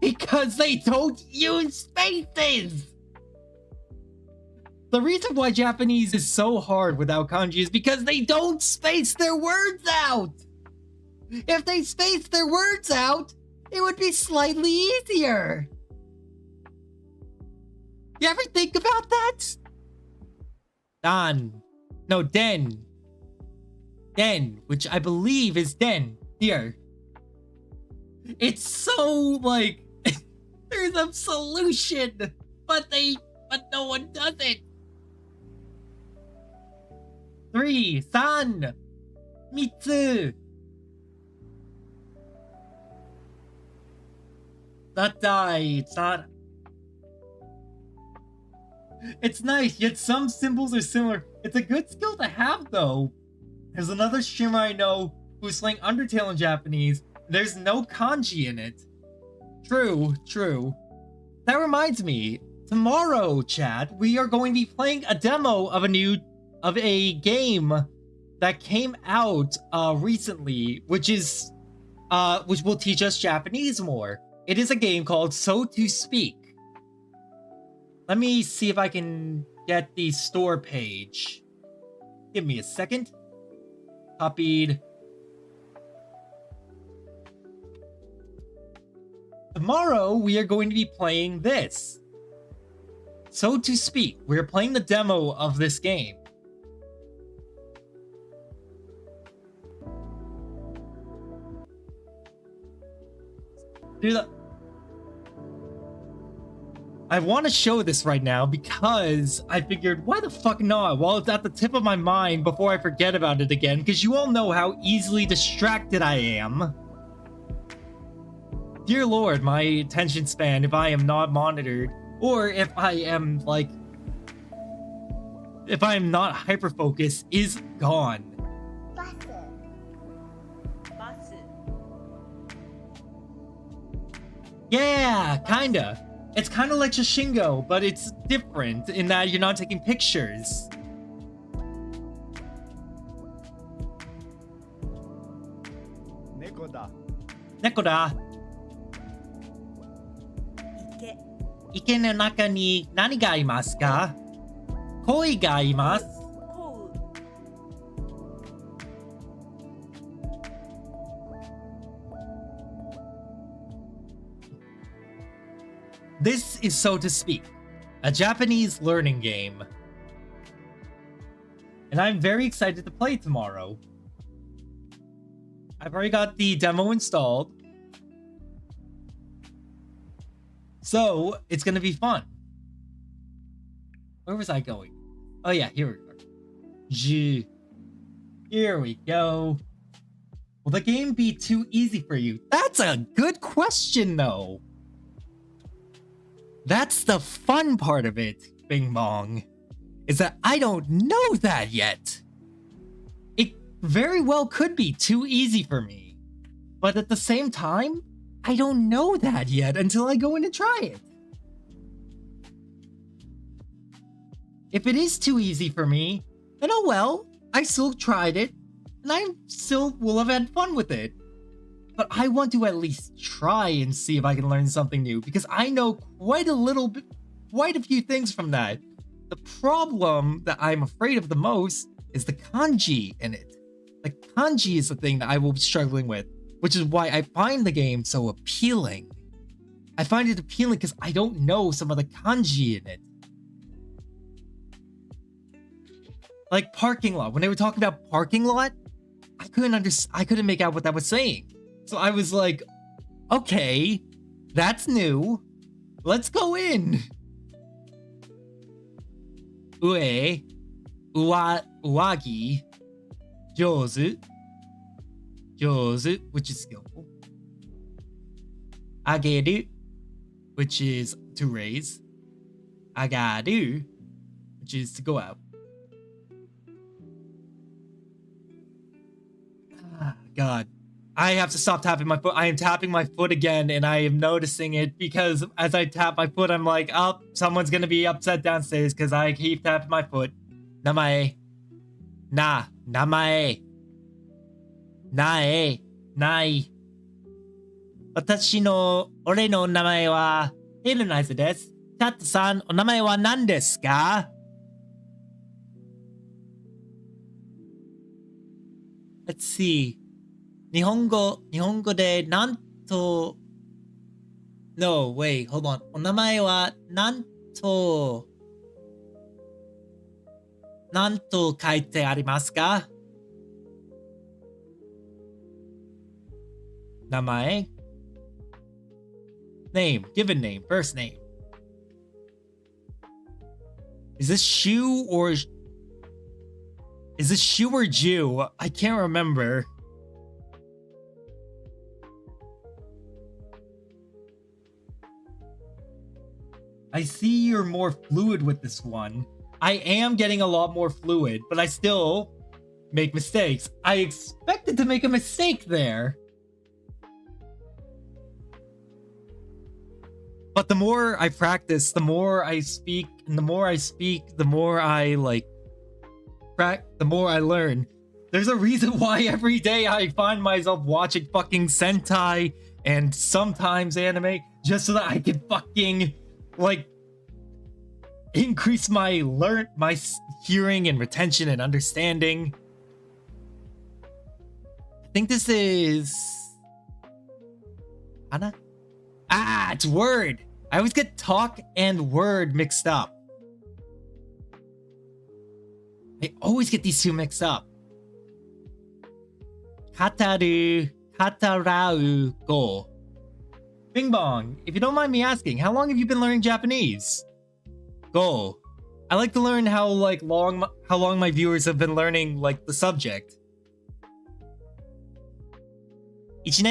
Because they don't use spaces! The reason why Japanese is so hard without kanji is because they don't space their words out! If they spaced their words out, it would be slightly easier. You ever think about that? Den, which I believe is den, here. It's so, like, there's a solution, but no one does it. 3, 3, 3. It's not. It's nice, yet some symbols are similar. It's a good skill to have, though. There's another streamer I know who's playing Undertale in Japanese. There's no kanji in it. True. That reminds me, tomorrow, chat, we are going to be playing a demo of a game that came out recently, which will teach us Japanese more. It is a game called So to Speak. Let me see if I can get the store page. Give me a second. Copied. Tomorrow, we are going to be playing this. So to Speak. We're playing the demo of this game. I want to show this right now because I figured, why the fuck not? While it's at the tip of my mind before I forget about it again, because you all know how easily distracted I am. Dear Lord, my attention span, if I am not monitored, or if I am not hyper-focused, is gone. Yeah, kinda. It's kinda like Shishingo, but it's different in that you're not taking pictures. Nekoda. Ike no naka ni nani ga imasu ka? Koi ga imasu. This is, so to speak, a Japanese learning game. And I'm very excited to play tomorrow. I've already got the demo installed. So, it's gonna be fun. Where was I going? Oh yeah, here we are. Here we go. Will the game be too easy for you? That's a good question, though. That's the fun part of it, Bing Bong, is that I don't know that yet. It very well could be too easy for me, but at the same time, I don't know that yet until I go in and try it. If it is too easy for me, then oh well, I still tried it, and I still will have had fun with it. But I want to at least try and see if I can learn something new, because I know quite a few things from that. The problem that I'm afraid of the most is the kanji in it. The kanji is the thing that I will be struggling with, which is why I find the game so appealing. I find it appealing because I don't know some of the kanji in it. Like parking lot. When they were talking about parking lot, I couldn't make out what that was saying. So I was like, okay, that's new. Let's go in. Ue, uwagi, jozu, which is skillful. Ageru, which is to raise. Agaru, which is to go out. Ah, God. I have to stop tapping my foot. I am tapping my foot again, and I am noticing it because as I tap my foot, I'm like, oh, someone's gonna be upset downstairs because I keep tapping my foot. Namae. Namae. Nae. Nai. Ore no namae wa Hirunaizu desu. Tato-san, o namae wa nan desu ka? Let's see. Nihongo de nanto. No, wait, hold on. O namae wa nanto kaite arimasu ka? Namae? Name, given name, first name. Is this Shu or Jew? I can't remember. I see you're more fluid with this one. I am getting a lot more fluid, but I still make mistakes. I expected to make a mistake there. But the more I practice, the more I speak, and the more I speak, the more I the more I learn. There's a reason why every day I find myself watching fucking Sentai and sometimes anime just so that I can fucking increase my hearing and retention and understanding. I think this is Anna? Ah, it's word. I always get talk and word mixed up. I always get these two mixed up. Kataru, katarau, go. Bing Bong, if you don't mind me asking, how long have you been learning Japanese? Go. I like to learn how long my viewers have been learning the subject. 1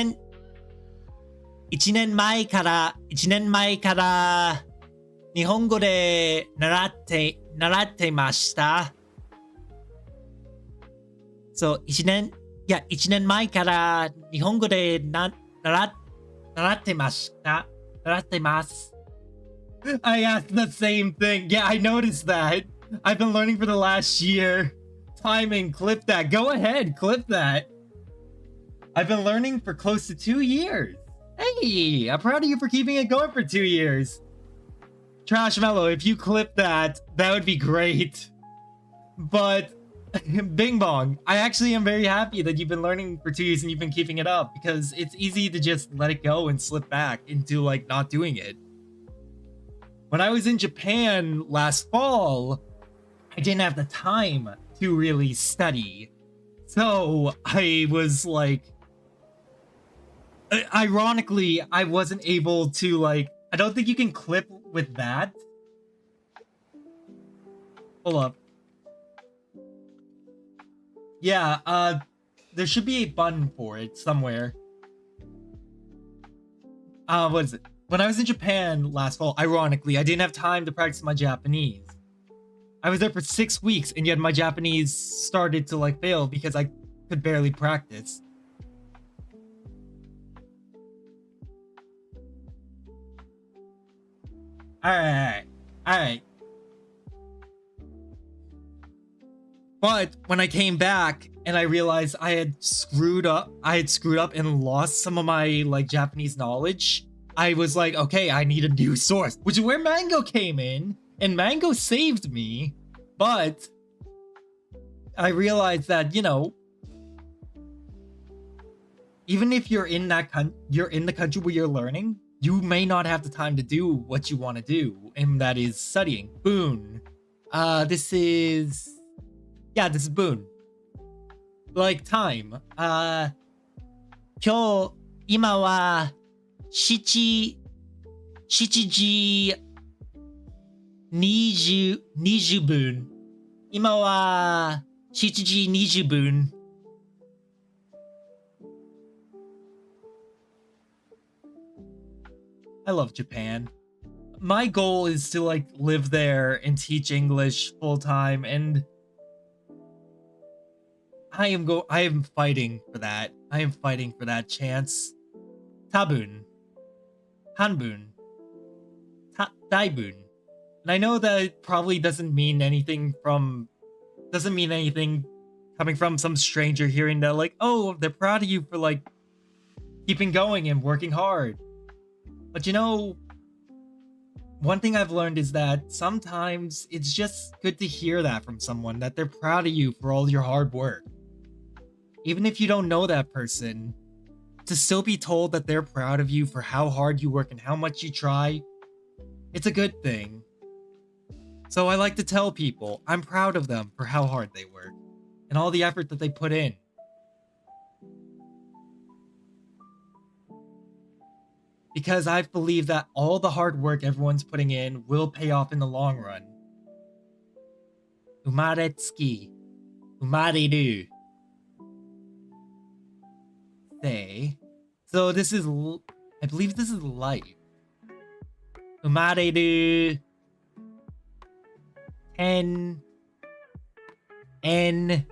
年前から日本語で習っていました。そう、1年前から日本語で習ってました。習ってます。I asked the same thing. Yeah, I noticed that. I've been learning for the last year. Timing, clip that. Go ahead, clip that. I've been learning for close to 2 years. Hey, I'm proud of you for keeping it going for 2 years. Trash Mellow, if you clip that, that would be great. But Bing Bong, I actually am very happy that you've been learning for 2 years and you've been keeping it up, because it's easy to just let it go and slip back into like not doing it. When I was in Japan last fall, I didn't have the time to really study. So I was like, ironically, I wasn't able to like, I don't think you can clip with that. Hold up. Yeah, there should be a button for it somewhere. What is it? When I was in Japan last fall, ironically, I didn't have time to practice my Japanese. I was there for 6 weeks, and yet my Japanese started to like fail because I could barely practice. Alright. But when I came back and I realized I had screwed up and lost some of my like Japanese knowledge, I was like, okay, I need a new source, which is where Mango came in, and Mango saved me. But I realized that, you know, even if you're in the country where you're learning, you may not have the time to do what you want to do, and that is studying. Boon. This is Boon. Like time. 今は7時20分。今は7時20分。I love Japan. My goal is to like live there and teach English full time, and I am fighting for that. I am fighting for that chance. Tabun. Hanbun. Daibun. And I know that it probably doesn't mean anything coming from some stranger hearing that like, oh, they're proud of you for like keeping going and working hard. But you know, one thing I've learned is that sometimes it's just good to hear that from someone, that they're proud of you for all your hard work. Even if you don't know that person, to still be told that they're proud of you for how hard you work and how much you try, it's a good thing. So I like to tell people I'm proud of them for how hard they work and all the effort that they put in. Because I believe that all the hard work everyone's putting in will pay off in the long run. Umaretsuki. Umareru. Say. So this is, I believe this is life. Umareru. Ten. En.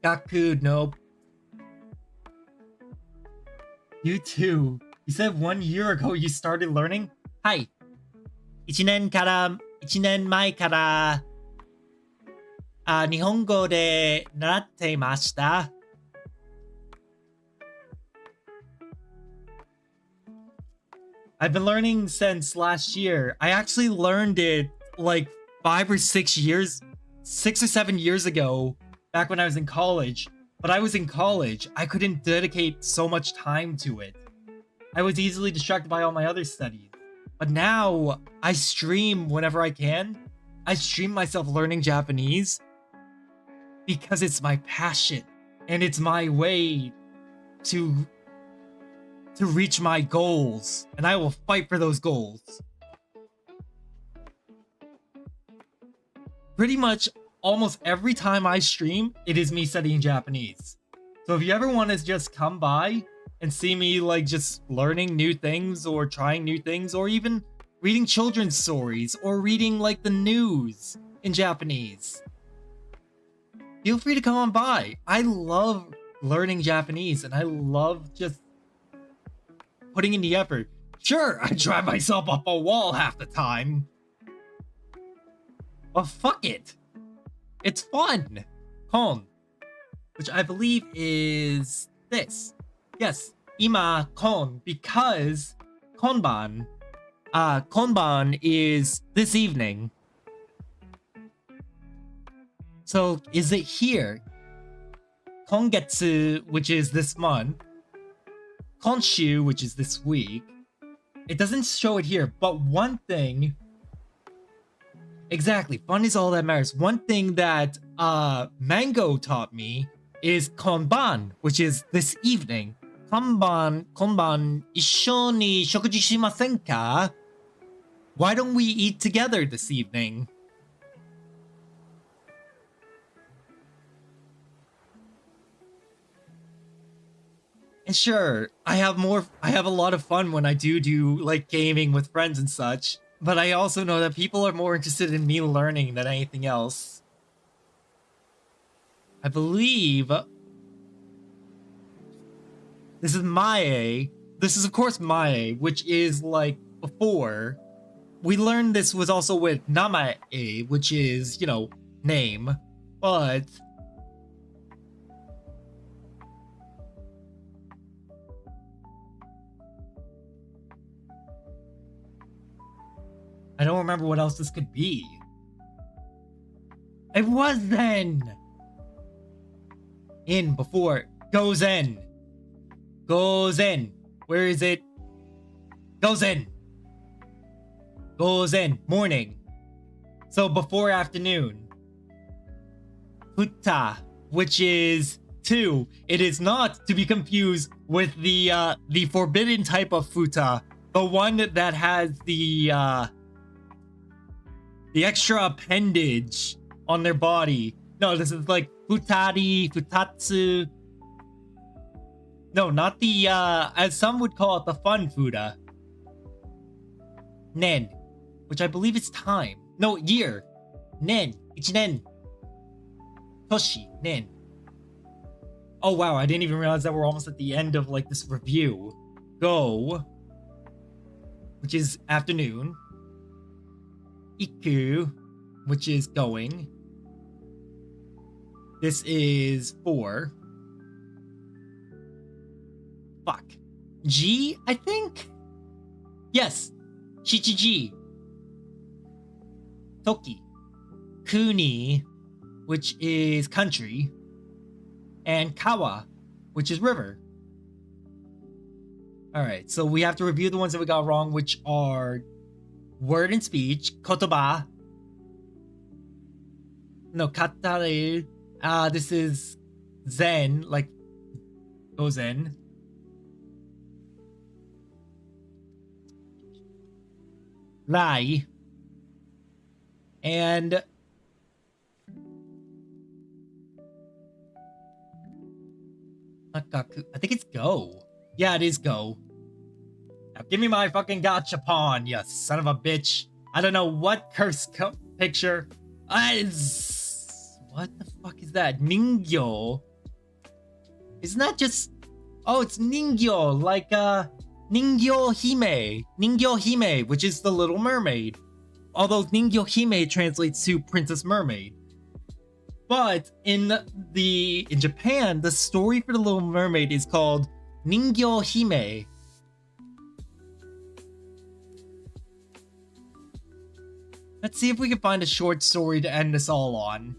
Gaku. Nope. You too. You said 1 year ago you started learning? Hi. 1年前から、日本語で習っていました。I've been learning since last year. I actually learned it like 6 or 7 years ago, back when I was in college. But I was in college. I couldn't dedicate so much time to it. I was easily distracted by all my other studies. But now, I stream whenever I can. I stream myself learning Japanese because it's my passion. And it's my way to reach my goals. And I will fight for those goals. Pretty much almost every time I stream, it is me studying Japanese. So if you ever want to just come by and see me like just learning new things or trying new things or even reading children's stories or reading like the news in Japanese, feel free to come on by. I love learning Japanese and I love just putting in the effort. Sure, I drive myself up a wall half the time. But fuck it. It's fun. Kon, which I believe is this. Yes, ima kon, because konban. Konban is this evening. So is it here? Kongetsu, which is this month. Konshu, which is this week. It doesn't show it here, but one thing... Exactly, fun is all that matters. One thing that Mango taught me is konban, which is this evening. Konban, issho ni shokuji shimasen ka? Why don't we eat together this evening? And sure, I have a lot of fun when I do like gaming with friends and such, but I also know that people are more interested in me learning than anything else. I believe this is Mae. This is of course Mae, which is like before. We learned this was also with Namae, which is, you know, name, but I don't remember what else this could be. It was then! In before. Goes in. Goes in. Where is it? Goes in. Goes in. Morning. So before afternoon. Futa, which is 2. It is not to be confused with the forbidden type of futa. The one that has the extra appendage on their body. No, this is like futari, futatsu. No, not the, as some would call it, the fun futa. Nen, which I believe is time. No, year. Nen, ichinen. Toshi, nen. Oh wow, I didn't even realize that we're almost at the end of like this review. Go, which is afternoon. Iku, which is going. This is 4. Fuck. G, I think? Yes. Shichiji. Toki. Kuni, which is country. And Kawa, which is river. Alright, so we have to review the ones that we got wrong, which are word and speech, kotoba. No, katare. This is zen, like goes in. Lie. And Nakaku. I think it's go. Yeah, it is go. Now give me my fucking gachapon, you son of a bitch. I don't know what cursed picture. What the fuck is that? Ningyo. Isn't that just... Oh, it's Ningyo, like Ningyo Hime. Ningyo Hime, which is the Little Mermaid. Although Ningyo Hime translates to Princess Mermaid. But in Japan, the story for the Little Mermaid is called Ningyo Hime. Let's see if we can find a short story to end this all on.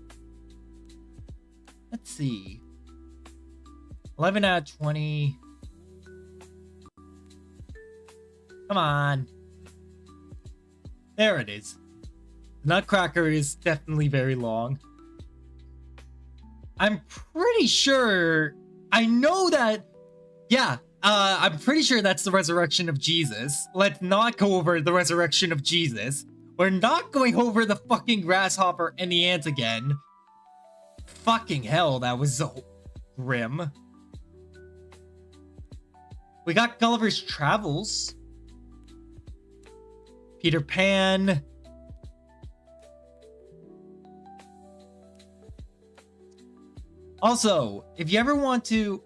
Let's see. 11 out of 20. Come on. There it is. The Nutcracker is definitely very long. I'm pretty sure... I know that... Yeah, I'm pretty sure that's the resurrection of Jesus. Let's not go over the resurrection of Jesus. We're not going over the fucking grasshopper and the ant again. Fucking hell, that was so grim. We got Gulliver's Travels. Peter Pan. Also, if you ever want to,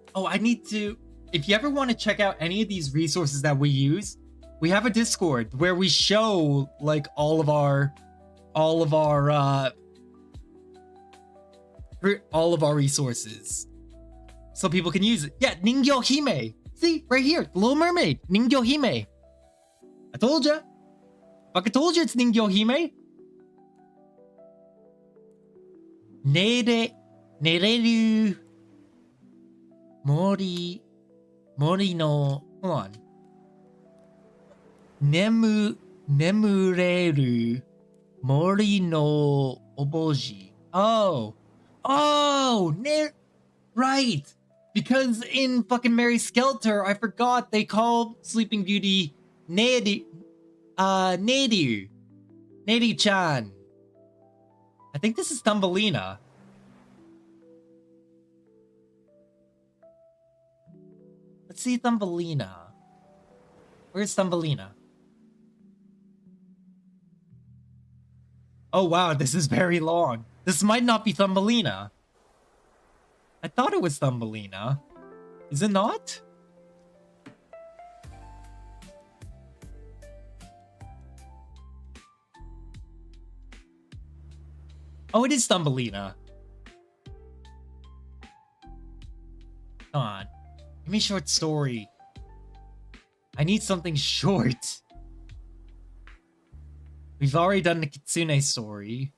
if you ever want to check out any of these resources that we use, we have a Discord where we show like all of our resources, so people can use it. Yeah, Ningyo Hime. See right here, the Little Mermaid, Ningyo Hime. I told ya. Fucking told you it's Ningyo Hime. Nereru mori no, hold on. Nemureru mori no oboji. Right. Because in fucking Mary Skelter, I forgot they called Sleeping Beauty Neru. Neru-chan. I think this is Thumbelina. Let's see Thumbelina. Where's Thumbelina? Oh wow, this is very long. This might not be Thumbelina. I thought it was Thumbelina. Is it not? Oh, it is Thumbelina. Come on. Give me a short story. I need something short. We've already done the Kitsune story.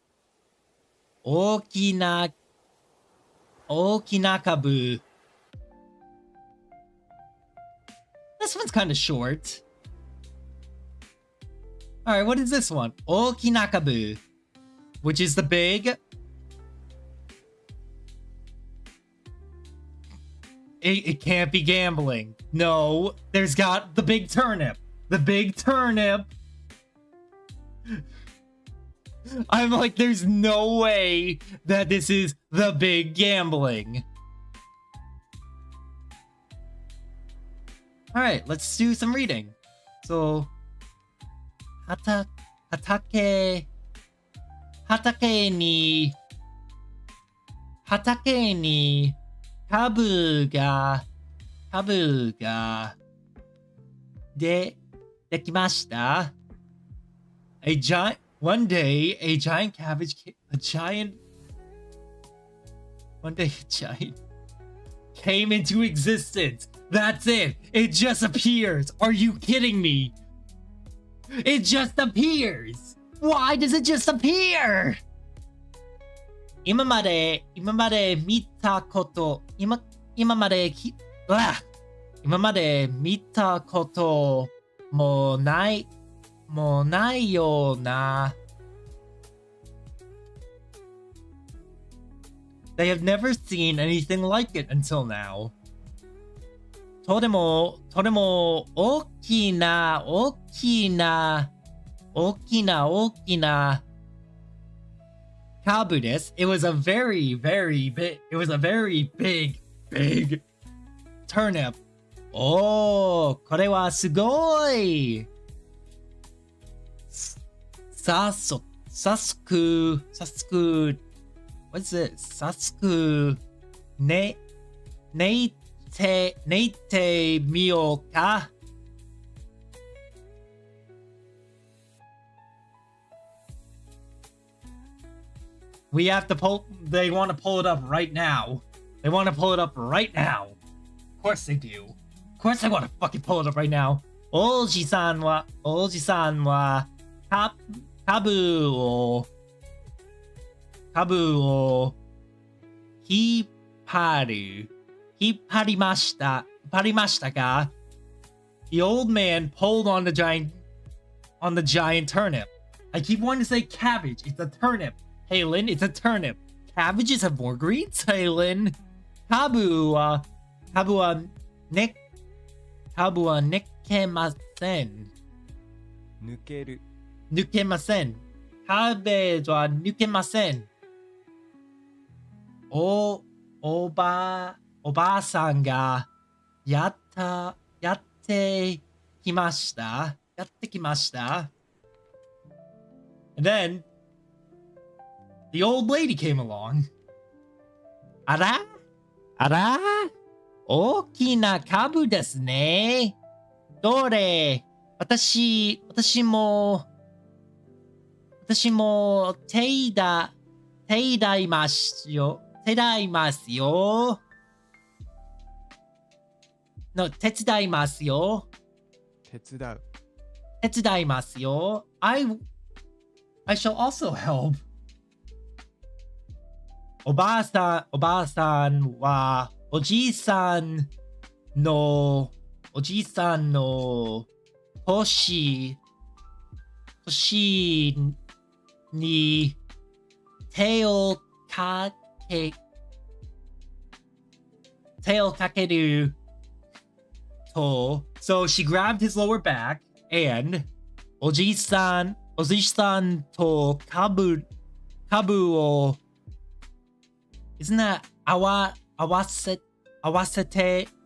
Okinakabu. This one's kind of short. Alright, what is this one? Okinakabu. Which is the big... It can't be gambling. No, there's got the big turnip. The big turnip. I'm like, there's no way that this is the big gambling. Alright, let's do some reading. So, hatake ni kabu ga dekimashita. One day a giant came into existence. That's it. It just appears. Are you kidding me? It just appears. Why does it just appear? 今まで見たこともないような They have never seen anything like it until now. とても大きな株です。It was a very big turnip. おー、これはすごい。早速 What's this? 早速ねいてみようか。We have to they want to pull it up right now. They want to pull it up right now. Of course they do. Of course they want to fucking pull it up right now. おじさんは株を引っ張りましたか The old man pulled on the giant turnip. I keep wanting to say cabbage. It's a turnip. Halen, it's a turnip. Cabbages have more greens, Halen. Kabu wa nekemasen. Nukemasen. Cabbage wa nukemasen. O ba san ga yatte kimashita. And then the old lady came along. Ara? あら大きな株ですね。どれ私も手伝いますよ。手伝いますよ。手伝いますよ。手伝う。手伝いますよ。I shall also help. おばあさんはおじいさんの年に手をかけると So she grabbed his lower back and おじいさんと株をIsn't that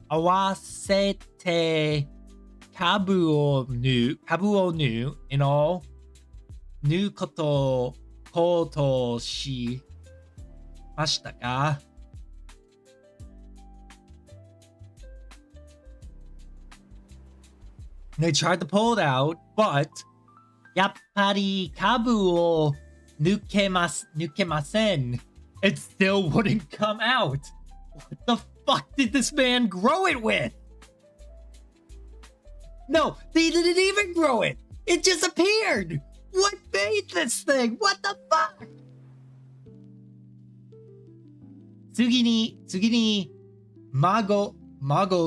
合わせて株を縫う you know 縫うことしましたかThey tried to pull it out, but やっぱり株を抜けません。It still wouldn't come out. What the fuck did this man grow it with? No, they didn't even grow it. It just appeared. What made this thing? What the fuck? 次に孫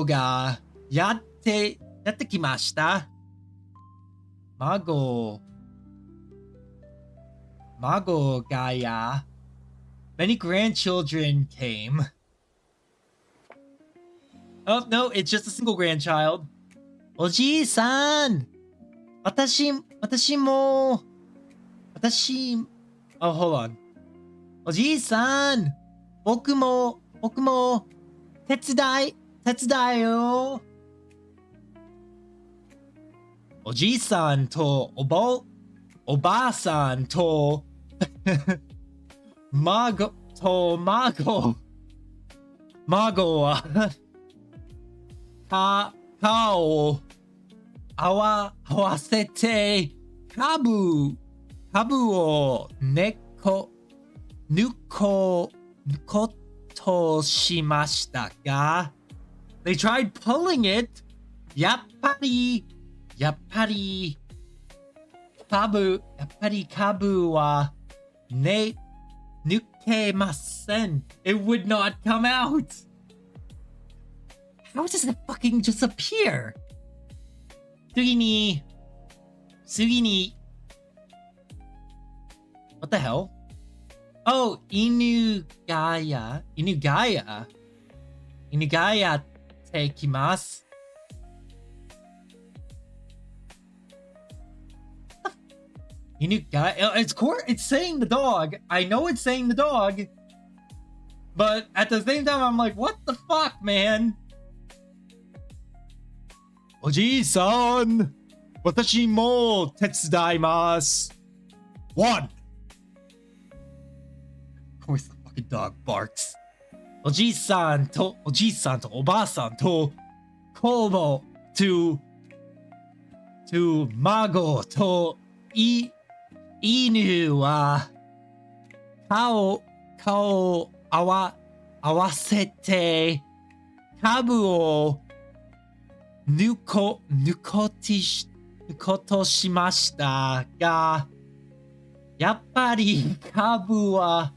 がやってきました。孫がMany grandchildren came. Oh, no, it's just a single grandchild. おじいさん私もOh, hold on. おじいさん僕も手伝いよ。おじいさんとおばあさんと孫は顔を合わせて株を抜ことしましたが They tried pulling it やっぱり株は抜けません It would not come out How does it fucking just appear? 次に What the hell? Oh, 犬がやってきます。It's saying the dog. I know it's saying the dog. But at the same time, I'm like, what the fuck, man? おじいさん、私も手伝います。One. Of course, the fucking dog barks. おじいさんとおばあさんと孫と犬は顔を合わせて株を抜ことしましたがやっぱり株は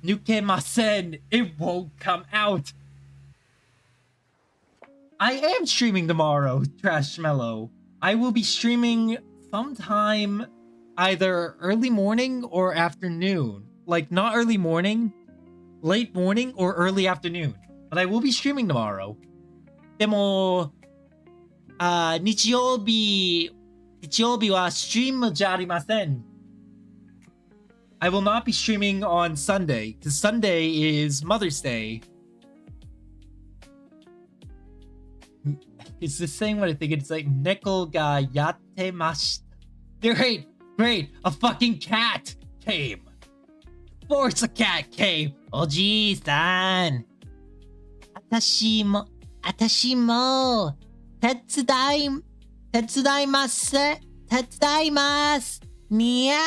抜けません It won't come out I am streaming tomorrow, Trashmellow. I will be streaming sometime either early morning or afternoon. Like, not early morning, late morning, or early afternoon. But I will be streaming tomorrow. でも、日曜日はストリームじゃありません。I will not be streaming on Sunday, because Sunday is Mother's Day. Is this saying what I think it's like? Neko ga yatte mashita. Great. A fucking cat came. Of course a cat came. おじいさん。私も、手伝います。にゃー。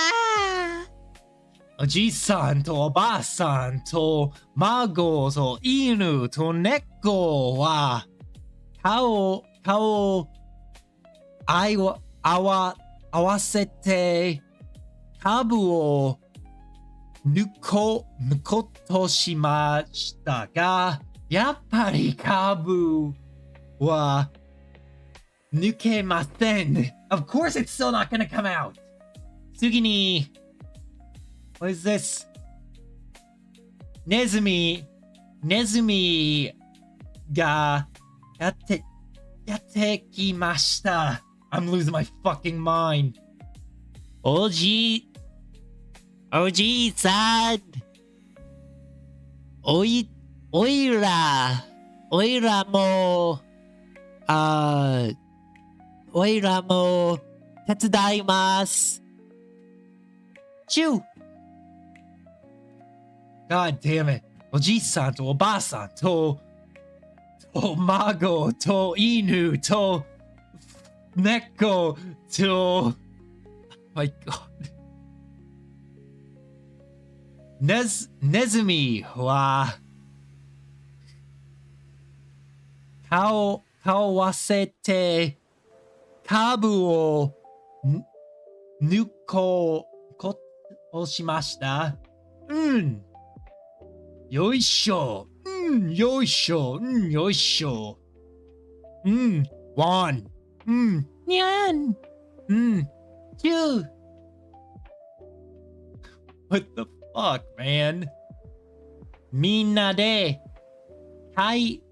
おじいさんとおばあさんと孫と犬と猫は顔合わせて株を抜こうとしましたが、やっぱり株は抜けません。Of course it's still not gonna come out. 次にWhat is this? ネズミがやってきました。I'm losing my fucking mind. おじいさん。おいらも手伝います。God damn it. おじいさんとおばあさんと孫と犬と猫とMy God. ネズミは顔合わせて株を抜こうしました。よいしょ。よいしょ。ワン。にゃん。ツー。What the fuck, man? みんなで、パイ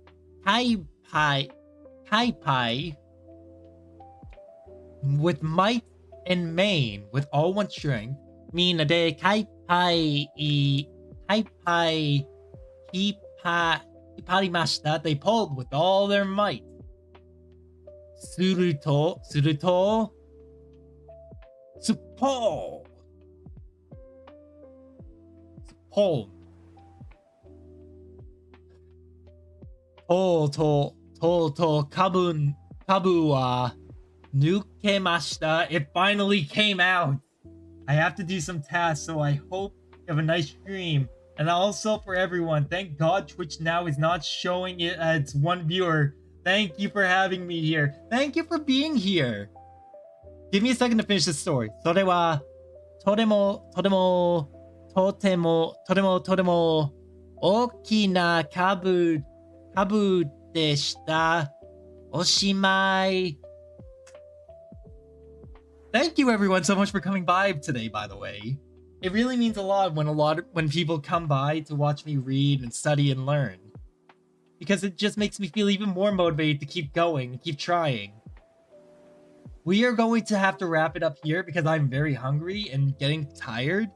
with might and main, with all one strength. みんなで、引っ張りました。They pulled with all their might. すると、スポーとう株は抜けました。It finally came out. I have to do some tasks, so I hope you have a nice stream. And also for everyone, thank God Twitch now is not showing it as one viewer. Thank you for having me here. Thank you for being here. Give me a second to finish the story. それはとても大きな株でした。おしまい。Thank you everyone so much for coming by today, by the way. It really means a lot when people come by to watch me read and study and learn. Because it just makes me feel even more motivated to keep going and keep trying. We are going to have to wrap it up here because I'm very hungry and getting tired.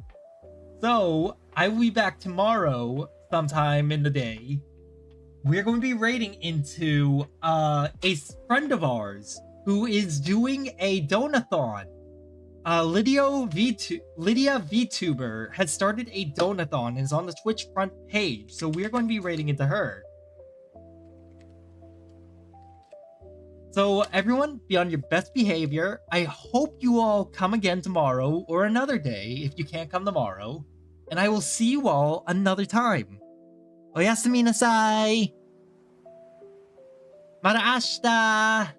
So, I will be back tomorrow sometime in the day. We're going to be raiding into a friend of ours who is doing a donathon. Lydia VTuber has started a donathon and is on the Twitch front page. So we're going to be raiding into her. So everyone, be on your best behavior. I hope you all come again tomorrow or another day if you can't come tomorrow. And I will see you all another time. Oyasumi nasai. Mata ashita.